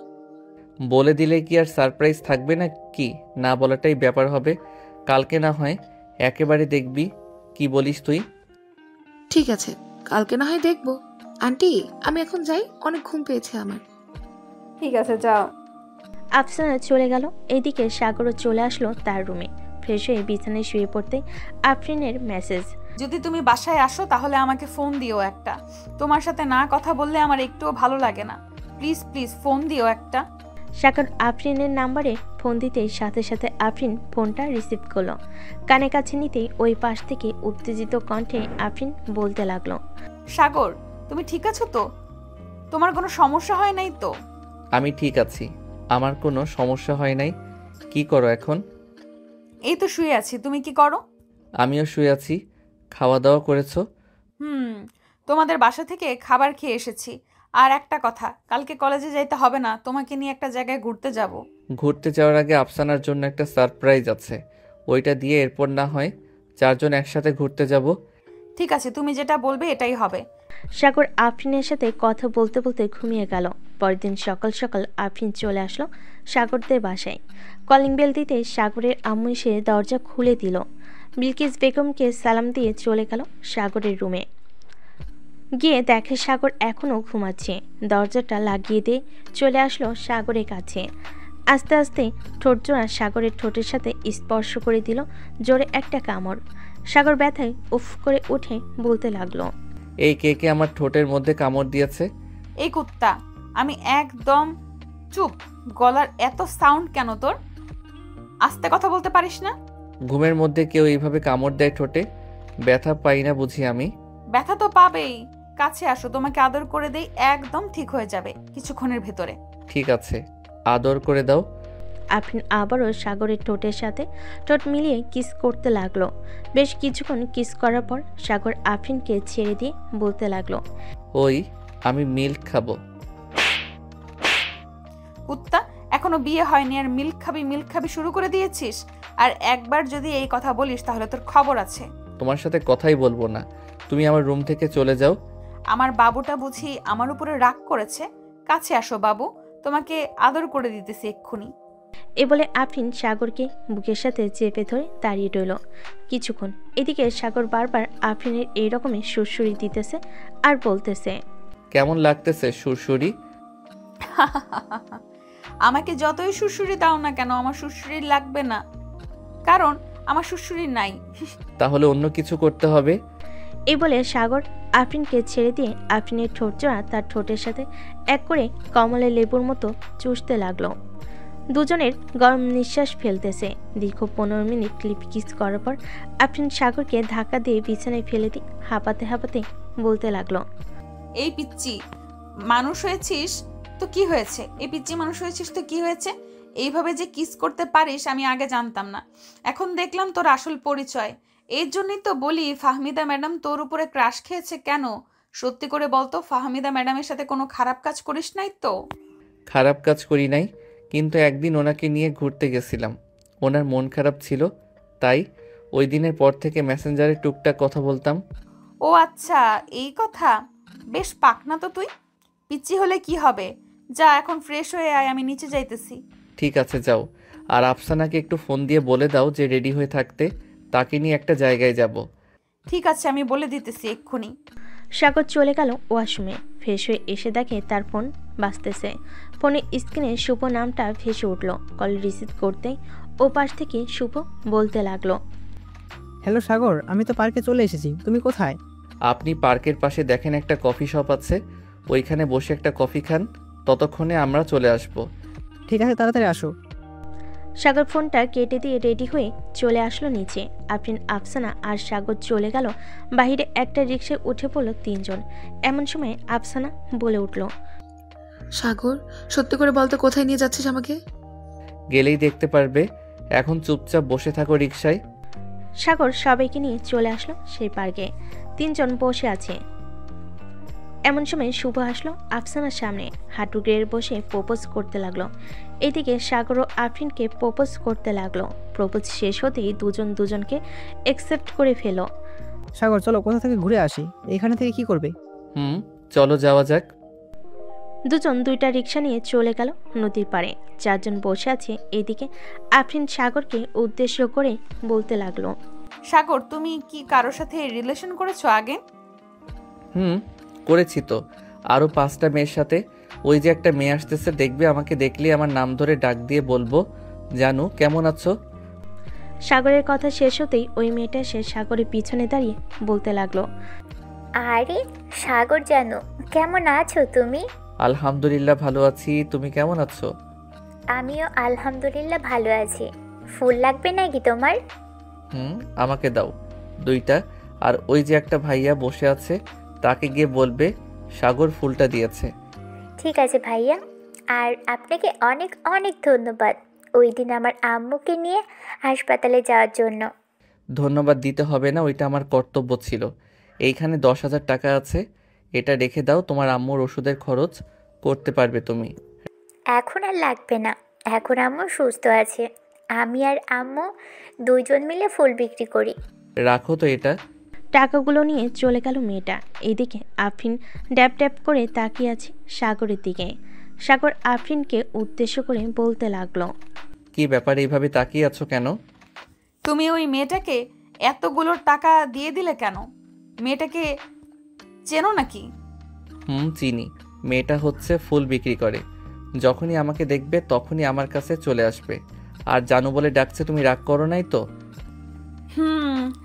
বলে দিলে কি আর সারপ্রাইজ থাকবে না কি? না বলাটাই ব্যাপার হবে। কালকে না হয় একেবারে দেখবি, কি বলিস তুই? ঠিক আছে, কালকে না হয় দেখবো। আন্টি, আমি এখন যাই, অনেক ঘুম পেয়েছে আমার। ঠিক আছে, যাও। আফসানা চলে গেল। এদিকে সাগরও চলে আসলো তার রুমে। ফ্রেশ হয়ে বিছানায় শুয়ে পড়তে আফরিনের মেসেজ, যদি তুমি বাসায় আসো তাহলে আমাকে ফোন দিও একটা। তোমার সাথে না কথা বললে আমার একটুও ভালো লাগে না। প্লিজ প্লিজ ফোন দিও একটা। সাগর আফরিনের নাম্বারে ফোন দিতেই সাথে সাথে আফরিন ফোনটা রিসিভ করলো। কানে কাছে নিতেই ওই পাশ থেকে উত্তেজিত কণ্ঠে আফরিন বলতে লাগলো, সাগর, তুমি ঠিক আছো তো? তোমার কোনো সমস্যা হয় নাই তো? আমি ঠিক আছি, আমার কোনো সমস্যা হয় নাই। কি করো এখন? এই তো শুয়ে আছি, তুমি কি করো? আমিও শুয়ে আছি। খাওয়া দাওয়া করেছো? তোমাদের বাসা থেকে খাবার খেয়ে এসেছি। আর একটা কথা, কালকে কলেজে যাইতে হবে না, তোমাকে নিয়ে একটা জায়গায় ঘুরতে যাব। ঘুরতে যাওয়ার আগে আফসানার জন্য একটা সারপ্রাইজ আছে, ওইটা দিয়ে এরপর না হয় 4 জন একসাথে ঘুরতে যাব। ঠিক আছে, তুমি যেটা বলবে এটাই হবে। সাগর আফরিনের সাথে কথা বলতে বলতে ঘুমিয়ে গেল। পরের দিন সকাল সকাল আফরিন চলে আসলো সাগরদের বাসায়। কলিং বেল দিতে সাগরের আম্মু এসে দরজা খুলে দিল। বিলকিস বেগমকে সালাম দিয়ে চলে গেল সাগরের রুমে। গিয়ে দেখে সাগর এখনও ঘুমাচ্ছে। দরজাটা লাগিয়ে দিয়ে চলে আসলো সাগরের কাছে। আস্তে আস্তে ঠোঁটজোড়া সাগরের ঠোঁটের সাথে স্পর্শ করে দিল জোরে একটা কামড়। সাগর ব্যথায় উফ করে উঠে বলতে লাগলো, এই কে কে আমার ঠোঁটের মধ্যে কামড় দিয়েছে? এই কুত্তা, আমি একদম চুপ। গলার এত সাউন্ড কেন তোর? আস্তে কথা বলতে পারিস না? ঘুমের মধ্যে কেউ এইভাবে কামড় দেয় ঠোঁটে? ব্যথা পাই না বুঝি আমি? ব্যথা তো পাবেই। কাছে আসো, তোমাকে আদর করে দেই, একদম ঠিক হয়ে যাবে কিছুক্ষণের ভেতরে। ঠিক আছে, আদর করে দাও। আফরিন আবারও সাগরের ঠোঁটের সাথে ঠোঁট মিলিয়ে কিস করতে লাগলো। বেশ কিছুক্ষণ কিস করার পর সাগর আফরিনকে ছেড়ে দিয়ে বলতে লাগলো, ওই আমি মিল্ক খাবো। কুত্তা, এখনো বিয়ে হয়নি আর মিল্ক খাবি শুরু করে দিয়েছিস? আর একবার যদি এই কথা বলিস তাহলে তোর খবর আছে। তোমার সাথে কথাই বলবো না, তুমি আমার রুম থেকে চলে যাও। আমার বাবুটা বুঝি আমার উপরে রাগ করেছে? কাছে আসো বাবু, তোমাকে আদর করে দিতেছি এক্ষুনি। এ বলে আফরিন সাগরকে বুকের সাথে চেপে ধরে দাঁড়িয়ে রইল কিছুক্ষণ। এদিকে সাগর বারবার আফরিনের এইরকমই সুরসুরি দিতেছে আর বলতেছে, কেমন লাগতেছে সুরসুরি? আমাকে যতই সুরসুরি দাও না কেন, আমার সুরসুরি লাগবে না, কারণ আমার সুরসুরি নাই। তাহলে অন্য কিছু করতে হবে। এই বলে সাগর আফরিনকে ছেড়ে দিয়ে আফরিনের ঠোঁট জোড়া তার ঠোঁটের সাথে এক করে কমলের লেবুর মতো চুষতে লাগলো। দুজনের গরম নিঃশ্বাস ফেলতেছে। দীর্ঘ 15 মিনিট লিপ কিস করার পর আফরিন সাগরকে ধাক্কা দিয়ে বিছানায় ফেলে দিয়ে হাঁপাতে হাঁপাতে বলতে লাগলো, এই পিচ্চি মানুষ হয়েছিস তো কি হয়েছে? এই পিচ্চি মানুষ হয়েছিস তো কি হয়েছে? এইভাবে যে কিস করতে পারিস আমি আগে জানতাম না, এখন দেখলাম তোর আসল পরিচয়। এর জন্যই তো বলি ফাহমিদা ম্যাডাম তোর উপরে ক্রাশ খেয়েছে কেন? সত্যি করে বলতো, ফাহমিদা ম্যাডামের সাথে কোনো খারাপ কাজ করিস নাই তো? খারাপ কাজ করি নাই, কিন্তু একদিন ওনাকে নিয়ে ঘুরতে গেছিলাম, ওনার মন খারাপ ছিল, তাই ওই দিনের পর থেকে মেসেঞ্জারে টুকটাক কথা বলতাম। ও আচ্ছা, এই কথা। বেশ পাকনা তো তুই। পিচ্ছি হলে কি হবে? যা এখন ফ্রেশ হয়ে আয়, আমি নিচে যাইতেছি। ঠিক আছে যাও। আর আফসানাকে একটু ফোন দিয়ে বলে দাও যে রেডি হয়ে থাকতে, তাকে নিয়ে একটা জায়গায় যাব। ঠিক আছে, আমি বলে দিতেছি এক্ষুনি। সাগর চলে গেল ওয়াশরুমে। ফ্রেশ হয়ে এসে দেখে তার ফোন বাজতেছে। ফোনের স্ক্রিনে শুভ নামটা ভেসে উঠল। কল রিসিভ করতেই ও পাশ থেকে শুভ বলতে লাগলো, হ্যালো সাগর, আমি তো পার্কে চলে এসেছি, তুমি কোথায়? আপনি পার্কের পাশে দেখেন একটা কফি শপ আছে, ওইখানে বসে একটা কফি খান, ততক্ষণে আমরা চলে আসব। ঠিক আছে, তাড়াতাড়ি আসো। সাগর ফোনটা কেটে দিয়ে রেডি হয়ে চলে আসলো নিচে। আফরিন, আফসানা আর সাগর চলে গেল বাইরে। একটা রিক্সায় উঠে পড়ল তিনজন। এমন সময় আফসানা বলে উঠল, সাগর, সত্যি করে বলতে কোথায় নিয়ে যাচ্ছিস আমাকে? গেলেই দেখতে পারবে, এখন চুপচাপ বসে থাকো রিক্সায়। সাগর সবাইকে নিয়ে চলে আসলো সেই পার্কে। তিনজন বসে আছে। এমন সময় শুভ আসলো আফসানার সামনে, হাঁটু গেড়ে বসে প্রপোজ করতে লাগলো। এদিকে সাগর ও আফরিনকে প্রপোজ করতে লাগলো। প্রপোজ শেষ হতেই দুজন দুজনকে অ্যাকসেপ্ট করে ফেল। সাগর চলো কোথা থেকে ঘুরে আসি, এখানে থেকে কি করবে? চলো যাওয়া যাক। দুজন দুইটা রিক্সা নিয়ে চলে গেল নদীর পাড়ে। চারজন বসে আছে। এদিকে আফরিন সাগরকে উদ্দেশ্য করে বলতে লাগলো, সাগর, তুমি কি কারোর সাথে রিলেশন করেছো আগে? করেছি তো, আরও 5টা মেয়ের সাথে। ওই যে একটা মেয়ে আসতেছে, দেখবে, আমাকে দেখলে আমার নাম ধরে ডাক দিয়ে বলবো, জানু কেমন আছো। সাগরের কথা শেষ হতেই ওই মেয়েটা সে সাগরের পিছনে দাঁড়িয়ে বলতে লাগলো, আরে সাগর জানো, কেমন আছো তুমি? আলহামদুলিল্লাহ ভালো আছি, তুমি কেমন আছো? আমিও আলহামদুলিল্লাহ ভালো আছি। ফুল লাগবে নাকি তোমার? আমাকে দাও 2টা। আর ওই যে একটা ভাইয়া বসে আছে, তাকে গিয়ে বলবে সাগর ফুলটা দিয়েছে। ঠিক আছে ভাইয়া, আর আপনাকে অনেক অনেক ধন্যবাদ ওই দিন আমার আম্মুকে নিয়ে হাসপাতালে যাওয়ার জন্য। ধন্যবাদ দিতে হবে না, ওইটা আমার কর্তব্য ছিল। এইখানে 10,000 টাকা আছে, এটা রেখে দাও, তোমার আম্মুর ওষুধের খরচ করতে পারবে তুমি। এখন আর লাগবে না, এখন আম্মু সুস্থ আছে। আমি আর আম্মু দুইজন মিলে ফুল বিক্রি করি। রাখো তো এটা। টাকাগুলো নিয়ে চলে গেল মেয়েটা। এইদিকে আফরিন ড্যাপ ড্যাপ করে তাকিয়ে আছে সাগরের দিকে। সাগর আফরিনকে উদ্দেশ্য করে বলতে লাগলো, কি ব্যাপার, এইভাবে তাকিয়ে আছো কেন? তুমি ওই মেয়েটাকে এতগুলোর টাকা দিয়ে দিলে কেন? মেয়েটাকে চেনো নাকি? চিনি। মেয়েটা হচ্ছে ফুল বিক্রি করে, যখনই আমাকে দেখবে তখনই আমার কাছে চলে আসবে। আর জানু বলে ডাকছে, তুমি রাগ করো নাই তো?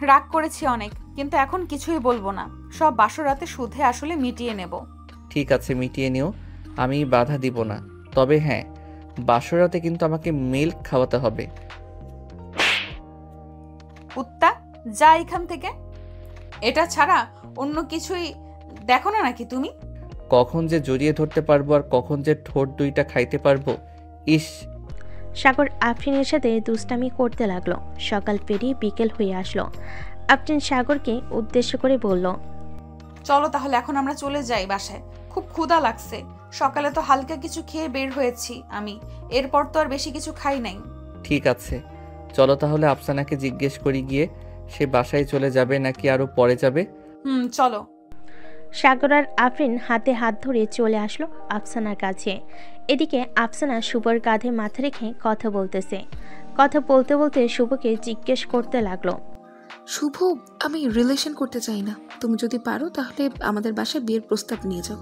রাগ করেছি অনেক, কিন্তু এখন কিছুই বলবো না। সব বাসরাতে সুদে আসলে মিটিয়ে নেব। ঠিক আছে, মিটিয়ে নিও, আমি বাধা দিব না। তবে হ্যাঁ, বাসরাতে কিন্তু আমাকে মিল্ক খাওয়াতে হবে। কুত্তা, যা এখান থেকে। এটা ছাড়া অন্য কিছুই দেখো না নাকি তুমি? কখন যে জড়িয়ে ধরতে পারবো আর কখন যে ঠোঁট 2টা খাইতে পারবো। ইস। সাগর আফরিনের সাথে দুষ্টামি করতে লাগলো। সকাল পেরিয়ে বিকেল হয়ে আসলো। আফরিন সাগরকে উদ্দেশ্য করে বলল, চলো তাহলে এখন আমরা চলে যাই বাসায়, খুব ক্ষুধা লাগছে। সকালে তো হালকা কিছু খেয়ে বের হয়েছি আমি, এরপর তো আর বেশি কিছু খাই নাই। ঠিক আছে, চলো তাহলে আফসানাকে জিজ্ঞেস করি গিয়ে, সে বাসায় চলে যাবে নাকি আরো পরে যাবে। চলো। সাগর আর আফরিন হাতে হাত ধরে চলে আসলো আফসানার কাছে। এদিকে আফসানা শুভর কাঁধে মাথা রেখে কথা বলতেছে। কথা বলতে বলতে শুভকে জিজ্ঞেস করতে লাগলো, শুভ, আমি রিলেশন করতে চাই না, তুমি যদি পারো তাহলে আমাদের বাসায় বিয়ের প্রস্তাব নিয়ে যাও।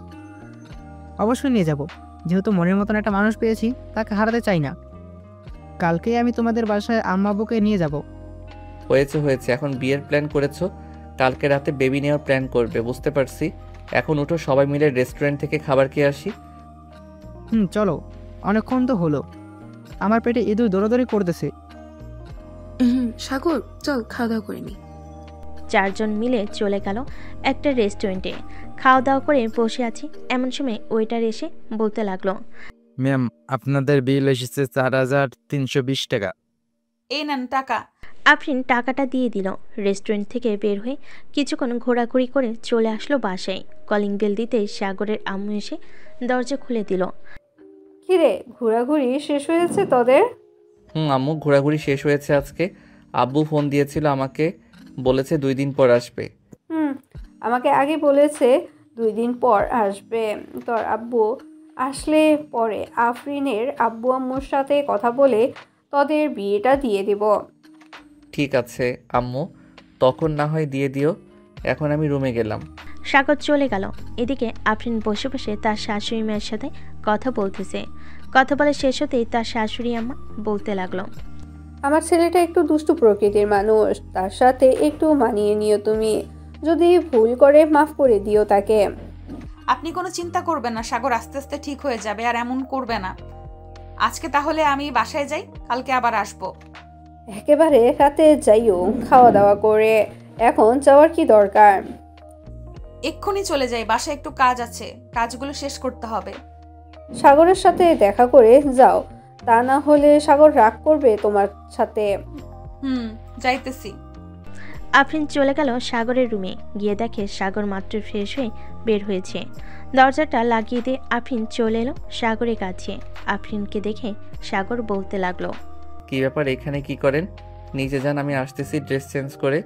অবশ্যই নিয়ে যাব, যেহেতু মনের মতন একটা মানুষ পেয়েছি, তাকে হারাতে চাই না। কালকেই আমি তোমাদের বাসায় আম্মা আব্বুকে নিয়ে যাব। হয়েছে, এখন বিয়ের প্ল্যান করেছো, কালকে রাতে বেবি নেওয়ার প্ল্যান করবে, বুঝতে পারছি। এখন উঠো, সবাই মিলে রেস্টুরেন্ট থেকে খাবার খেয়ে আসি। চলো, অনেকক্ষণ তো হলো, আমার পেটে ইঁদুর দৌড়াদৌড়ি করতেছে। সাগর, চল খাওয়া দাওয়া করে নি। চারজন মিলে চলে গেল একটা রেস্টুরেন্টে। খাওয়া দাওয়া করে বসে আছি, এমন সময় ওয়েটার এসে বলতে লাগলো, ম্যাম, আপনাদের বিল এসেছে 4,320 টাকা। এই নেন টাকা। আফরিন টাকাটা দিয়ে দিল। রেস্টুরেন্ট থেকে বের হয়ে কিছুক্ষণ ঘোরাঘুরি করে চলে আসলো বাসায়। কলিং বেল দিতে সাগরের আম্মু এসে দরজা খুলে দিল। কিরে, ঘোরাঘুরি শেষ হয়েছে তোদের? আম্মু, ঘোরাঘুরি শেষ হয়েছে আজকে। আব্বু ফোন দিয়েছিল আমাকে, বলেছে 2 দিন পর আসবে। আমাকে আগে বলেছে 2 দিন পর আসবে। তোর আব্বু আসলে পরে আফরিনের আব্বু আম্মুর সাথে কথা বলে তোদের বিয়েটা দিয়ে দেব। ঠিক আছে আম্মু, তখন না হয় দিয়ে দিও। এখন আমি রুমে গেলাম। সাগর চলে গেল। এদিকে আফরিন বসে বসে তার শাশুড়ি মায়ের সাথে কথা বলতেছে। কথা বলা শেষ হতেই তার শাশুড়ি আম্মা বলতে লাগলো, আমার ছেলেটা একটু দুষ্টু প্রকৃতির মানুষ, তার সাথে একটু মানিয়ে নিও তুমি। যদি ভুল করে মাফ করে দিও তাকে। আপনি কোনো চিন্তা করবেন না, সাগর আস্তে আস্তে ঠিক হয়ে যাবে আর এমন করবে না। আজকে তাহলে আমি বাসায় যাই, কালকে আবার আসবো। একেবারে রাতে যাইও খাওয়া দাওয়া করে, এখন যাওয়ার কি দরকার? এক্ষুনি চলে যাই, বাসায় একটু কাজ আছে, কাজগুলো শেষ করতে হবে। সাগরের সাথে দেখা করে যাও, তা না হলে সাগর রাগ করবে তোমার সাথে। যাইতেছি। আফরিন চলে গেল সাগরের রুমে। গিয়ে দেখে সাগর মাত্র ফ্রেশ হয়ে বের হয়েছে। দরজাটা লাগিয়ে দিয়ে আফরিন চলে এলো সাগরের কাছে। আফরিনকে দেখে সাগর বলতে লাগলো, কি ব্যাপার, এখানে কি করেন? নিচে যান, আমি আসতেছি ড্রেস চেঞ্জ করে।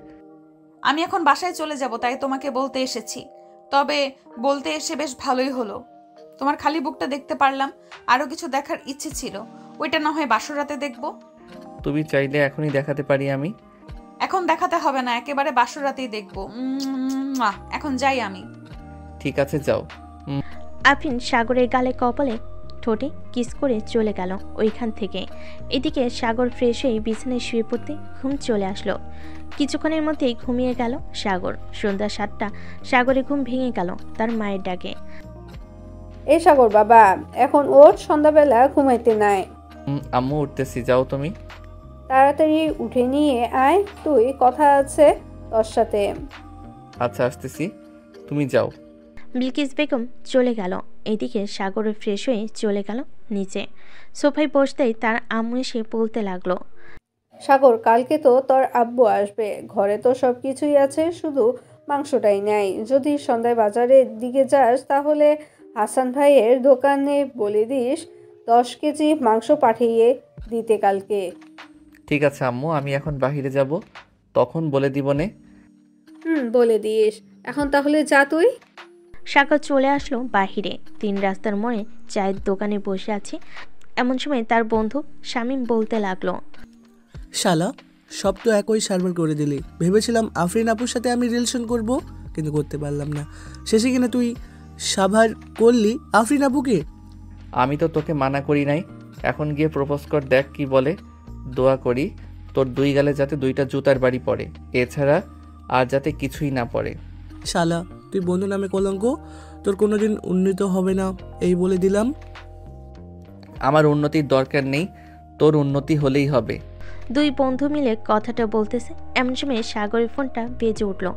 আমি এখন বাসায় চলে যাব, তাই তোমাকে বলতে এসেছি। তবে বলতে এসে বেশ ভালোই হলো, তোমার খালি বুকটা দেখতে পারলাম। আরো কিছু দেখার ইচ্ছে ছিল, ওইটা না হয় বাসর রাতে দেখবো। তুমি চাইলে এখনই দেখাতে পারি আমি। এখন দেখাতে হবে না, একেবারে বাসর রাতেই দেখবো। এখন যাই আমি। ঠিক আছে যাও। আফরিন সাগরের গালে কপালে ঠোঁটে কিস করে চলে গেল ওইখান থেকে। এদিকে সাগর ফ্রেশ হয়ে বিছানায় শুয়ে পড়তে ঘুম চলে আসলো। কিছুক্ষণের মধ্যেই ঘুমিয়ে গেল সাগর। সন্ধ্যা 7টা সাগরে ঘুম ভেঙে গেল তার মায়ের ডাকে। এই সাগর বাবা, এখন ওর সন্ধ্যাবেলা ঘুমাইতে নাই। আম্মু উঠতেছি, যাও তুমি। তাড়াতাড়ি উঠে নিয়ে আয়, তুই কথা আছে তোর সাথে। আচ্ছা আসতেছি, তুমি যাও। বিলকিস বেগম চলে গেল। এদিকে সাগরে ফ্রেশ হয়ে চলে গেল নিচে। সোফায় বসতেই তার আম্মু এসে বলতে লাগলো, সাগর কালকে তো তোর আব্বু আসবে, ঘরে তো সব কিছুই আছে, শুধু মাংসটাই নাই। যদি সন্ধ্যায় বাজারের দিকে যাস তাহলে হাসান ভাইয়ের দোকানে বলে দিস 10 কেজি মাংস পাঠিয়ে দিতে কালকে। ঠিক আছে আম্মু, আমি এখন বাহিরে যাব, তখন বলে দিব নে। বলে দিস। এখন তাহলে যা তুই। সাগর চলে আসলো বাহিরে। 3 রাস্তার মোড়ে চায়ের দোকানে বসে আছে। এমন সময় তার বন্ধু শামীম বলতে লাগলো, শালা, সব তো একই সার্ভার করে দিলি। ভেবেছিলাম আফরিন আপুর সাথে আমি রিলেশন করব, কিন্তু করতে পারলাম না। শেষে কিনা তুই সাভার করলি আফরিন আপুকে। আমি তো তোকে মানা করি নাই, এখন গিয়ে প্রপোজ কর, দেখ কি বলে। দোয়া করি তোর 2 গালে যাতে 2টা জুতার বাড়ি পড়ে, এছাড়া আর যাতে কিছুই না পড়ে। শালা, তুই বন্ধু নামে কলঙ্ক, তোর কোনোদিন উন্নীত হবে না, এই বলে দিলাম। আমার উন্নতির দরকার নেই, তোর উন্নতি হলেই হবে। 2 বন্ধু মিলে কথাটা বলতেছে। এমন সময় সাগরের ফোনটা বেজে উঠল।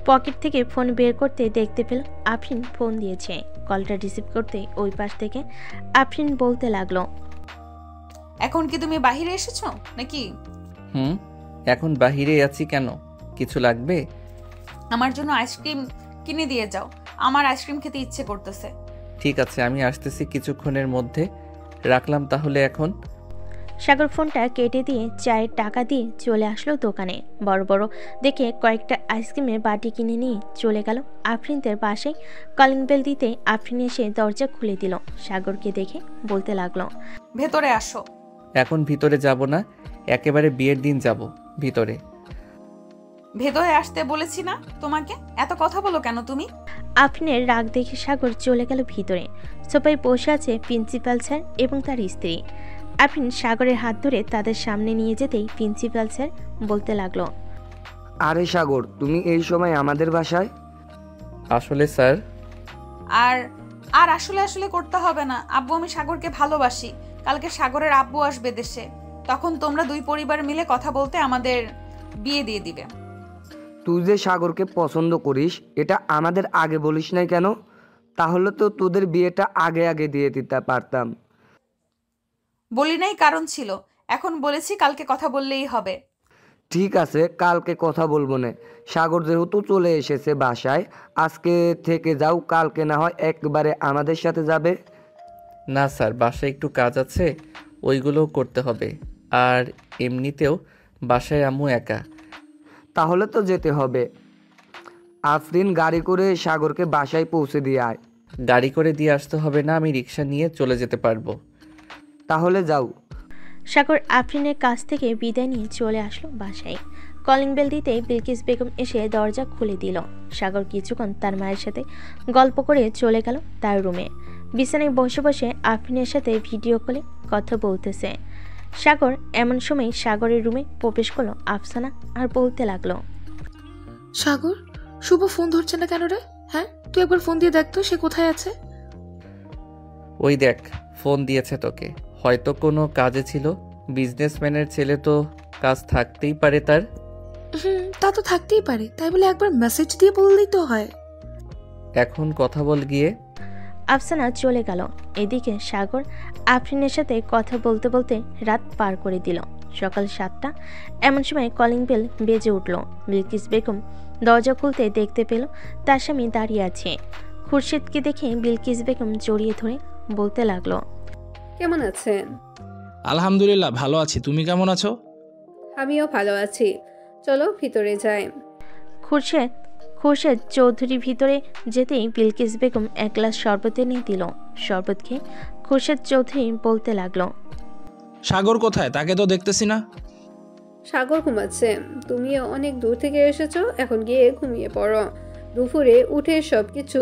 পকেট থেকে ফোন বের করতে দেখতে পেল আফরিন ফোন দিয়েছে। কলটা রিসিভ করতে ওই পাশ থেকে আফরিন বলতে লাগলো, এখন কি তুমি বাহিরে এসেছো নাকি? এখন বাহিরে আছি। কেন, কিছু লাগবে? আমার জন্য আইসক্রিম কিনে দিয়ে যাও, আমার আইসক্রিম খেতে ইচ্ছে করতেছে। ঠিক আছে, আমি আসতেছি কিছুক্ষণের মধ্যে। রাখলাম তাহলে এখন। সাগর ফোনটা কেটে দিয়ে চায়ের টাকা দিয়ে চলে আসলো দোকানে। বড় বড় দেখে কয়েকটা আইসক্রিমের বাটি কিনে নিয়ে চলে গেল আফরিনদের পাশে। কলিং বেল দিতে আফরিন এসে দরজা খুলে দিল। সাগরকে দেখে বলতে লাগলো, ভেতরে আসো। এখন ভিতরে যাব না, একেবারে বিয়ের দিন যাব ভিতরে। ভেতরে আসতে বলেছি না তোমাকে, এত কথা বলো কেন তুমি? আফরিনের রাগ দেখে সাগর চলে গেল ভিতরে। সোফায় বসে আছে প্রিন্সিপাল স্যার এবং তার স্ত্রী। আফরিন সাগরের হাত ধরে তাদের সামনে নিয়ে যেতেই প্রিন্সিপাল স্যার বলতে লাগলো, আরে সাগর, তুমি এই সময় আমাদের বাসায়? আসলে স্যার। আর আসলে আসলে করতে হবে না আব্বু, আমি সাগরকে ভালোবাসি। কালকে সাগরের আব্বু আসবে দেশে, তখন তোমরা 2 পরিবার মিলে কথা বলতে আমাদের বিয়ে দিয়ে দিবে। তুই যে সাগরকে পছন্দ করিস এটা আমাদের আগে বলিস নাই কেন? তাহলে তো তোদের বিয়েটা আগে আগে দিয়ে দিতে পারতাম। বলি নাই, কারণ ছিল। এখন বলেছি, কালকে কথা বললেই হবে। ঠিক আছে, কালকে কথা বলবো না। সাগর যেহেতু চলে এসেছে বাসায়, আজকে থেকে যাও, কালকে না হয় একবারে আমাদের সাথে যাবে। না স্যার, বাসায় একটু কাজ আছে, ওইগুলোও করতে হবে। আর এমনিতেও বাসায় আম্মু একা। তাহলে তো যেতে হবে। আফরিন গাড়ি করে সাগরকে বাসায় পৌঁছে দিয়ে আয়। গাড়ি করে দিয়ে আসতে হবে না, আমি রিক্সা নিয়ে চলে যেতে পারবো। তাহলে যাও। সাগর আফরিনের কাছ থেকে বিদায় নিয়ে চলে আসলো বাসায়। কলিং বেল দিতে বিলকিস বেগম এসে দরজা খুলে দিল। সাগর কিছুক্ষণ তার মায়ের সাথে গল্প করে চলে গেল তার রুমে। বিছানায় বসে বসে আফরিনের সাথে ভিডিও কলে কথা বলতেছে সাগর। এমন সময় সাগরের রুমে প্রবেশ করলো আফসানা আর বলতে লাগলো, সাগর, শুভ ফোন ধরছে না কেন রে? হ্যাঁ, তুই একবার ফোন দিয়ে দেখ তো সে কোথায় আছে। ওই দেখ, ফোন দিয়েছে তোকে, হয়তো কোনো কাজে ছিল। বিজনেসম্যানের ছেলে তো কাজ থাকতেই পারে তার। তা তো থাকতেই পারে, তাই বলে একবার মেসেজ দিয়ে বললেই তো হয়। এখন কথা বল গিয়ে। আফসানা চলে গেল। এদিকে সাগর আফরিনের সাথে কথা বলতে বলতে রাত পার করে দিল। সকাল 7টা। এমন সময় কলিং বেল বেজে উঠল। বিলকিস বেগম দরজা খুলতে দেখতে পেল তার স্বামী দাঁড়িয়ে আছে। খুরশেদকে দেখে বিলকিস বেগম জড়িয়ে ধরে বলতে লাগলো, কেমন আছেন? আলহামদুলিল্লাহ ভালো আছি, তুমি কেমন আছো? আমিও ভালো আছি, চলো ভিতরে যাই। খুরশেদ চৌধুরী ভিতরে যেতেই বিলকিস বেগম এক গ্লাস শরবত এনে দিল। শরবত খেয়ে খুরশেদ চৌধুরী বলতে লাগলো, সাগর কোথায়? তাকে তো দেখতেছি না। সাগর ঘুমাচ্ছে, তুমিও অনেক দূর থেকে এসেছো, এখন গিয়ে ঘুমিয়ে পড়ো। দুপুরে উঠে সবকিছু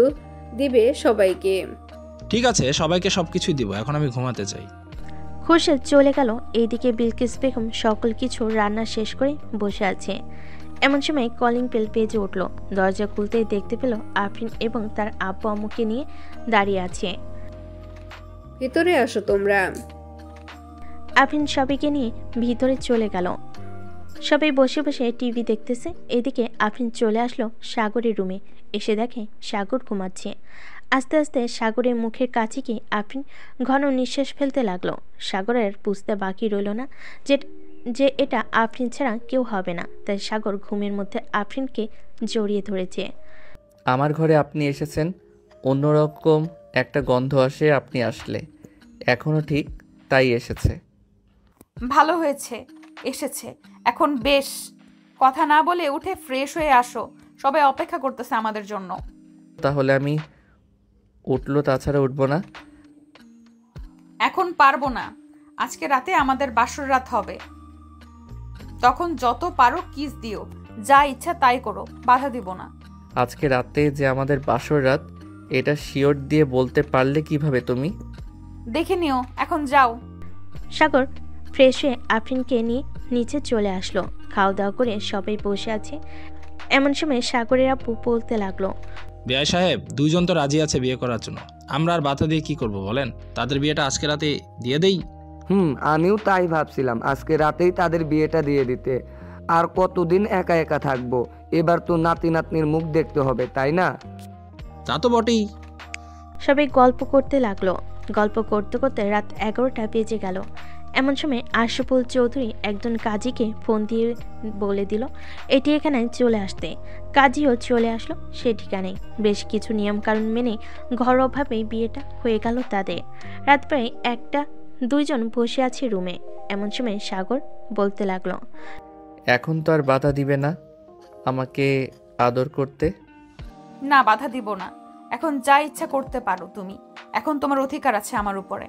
দিবে সবাইকে। ঠিক আছে, সবাইকে সবকিছুই দিব, এখন আমি ঘুমাতে চাই। খুরশেদ চলে গেল। এইদিকে বিলকিস বেগম সকল কিছু রান্না শেষ করে বসে আছে। এমন সময় কলিং বেল বেজে উঠল। দরজা খুলতেই দেখতে পেল আফরিন এবং তার আব্বু আম্মুকে নিয়ে দাঁড়িয়ে আছে। ভিতরে আসো তোমরা। আফরিন সবাইকে নিয়ে ভিতরে চলে গেল। সবাই বসে বসে টিভি দেখতেছে। এদিকে আফরিন চলে আসলো সাগরের রুমে। এসে দেখে সাগর ঘুমাচ্ছে। আস্তে আস্তে সাগরের মুখের কাছে গিয়ে আফরিন ঘন নিঃশ্বাস ফেলতে লাগলো। সাগরের বুঝতে বাকি রইল না যে এটা আফরিন ছাড়া কেউ হবে না। তাই সাগর ঘুমের মধ্যে আফরিনকে জড়িয়ে ধরেছে। আমার ঘরে আপনি এসেছেন, অন্যরকম একটা গন্ধ আসে আপনি আসলে। এখনও ঠিক তাই এসেছে। ভালো হয়েছে এসেছে, এখন বেশ। কথা না বলে উঠে ফ্রেশ হয়ে আসো, সবাই অপেক্ষা করতেছে আমাদের জন্য। তাহলে আমি উঠলো, তাছাড়া উঠবো না। এখন পারবো না, আজকে রাতে আমাদের বাসর রাত হবে। তখন যত পারো কিস দিও, যা ইচ্ছা তাই করো, বাধা দিব না। আজকে রাতে যে আমাদের বাসর রাত, এটা শিওর দিয়ে বলতে পারলে কিভাবে তুমি? দেখে নিও, এখন যাও। সাগর ফ্রেশ হয়ে আফরিনকে নিয়ে নিচে চলে আসলো। খাওয়া দাওয়া করে সবাই বসে আছে। এমন সময় সাগরের আব্বু বলতে লাগলো, বিআই সাহেব, দুইজন তো রাজি আছে বিয়ে করার জন্য, আমরা আর বাধা দিয়ে কি করব বলেন? তাদের বিয়েটা আজকে রাতে দিয়ে দেই। আমিও তাই ভাবছিলাম, আজকে রাতেই তাদের বিয়েটা দিয়ে দিতে। আর কতদিন একা একা থাকবো? এবার তো নাতি নাতনির মুখ দেখতে হবে, তাই না? তা তো বটেই। সবাই গল্প করতে লাগলো। গল্প করতে করতে রাত 11টা বেজে গেল। এমন সময় আশরাফুল চৌধুরী একজন কাজীকে ফোন দিয়ে বলে দিল এটি এখানে চলে আসতে। কাজীও চলে আসলো সে ঠিকানায়। বেশ কিছু নিয়মকানুন মেনে ঘরোয়াভাবেই বিয়েটা হয়ে গেল তাদের। রাত প্রায় 1টা। দুইজন বসে আছে রুমে। এমন সময় সাগর বলতে লাগলো, এখন তো আর বাধা দিবে না আমাকে আদর করতে? না, বাধা দিব না। এখন যা ইচ্ছা করতে পারো তুমি, এখন তোমার অধিকার আছে আমার উপরে।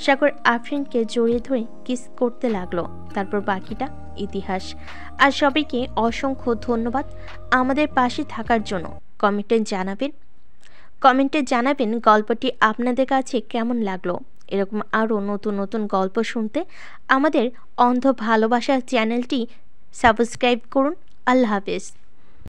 সাগর আফরিনকে জড়িয়ে ধরে কিস করতে লাগলো। তারপর বাকিটা ইতিহাস। আর সবাইকে অসংখ্য ধন্যবাদ আমাদের পাশে থাকার জন্য। কমেন্টে জানাবেন গল্পটি আপনাদের কাছে কেমন লাগলো। এরকম আরও নতুন নতুন গল্প শুনতে আমাদের অন্ধ ভালোবাসা চ্যানেলটি সাবস্ক্রাইব করুন। আল্লাহ হাফেজ।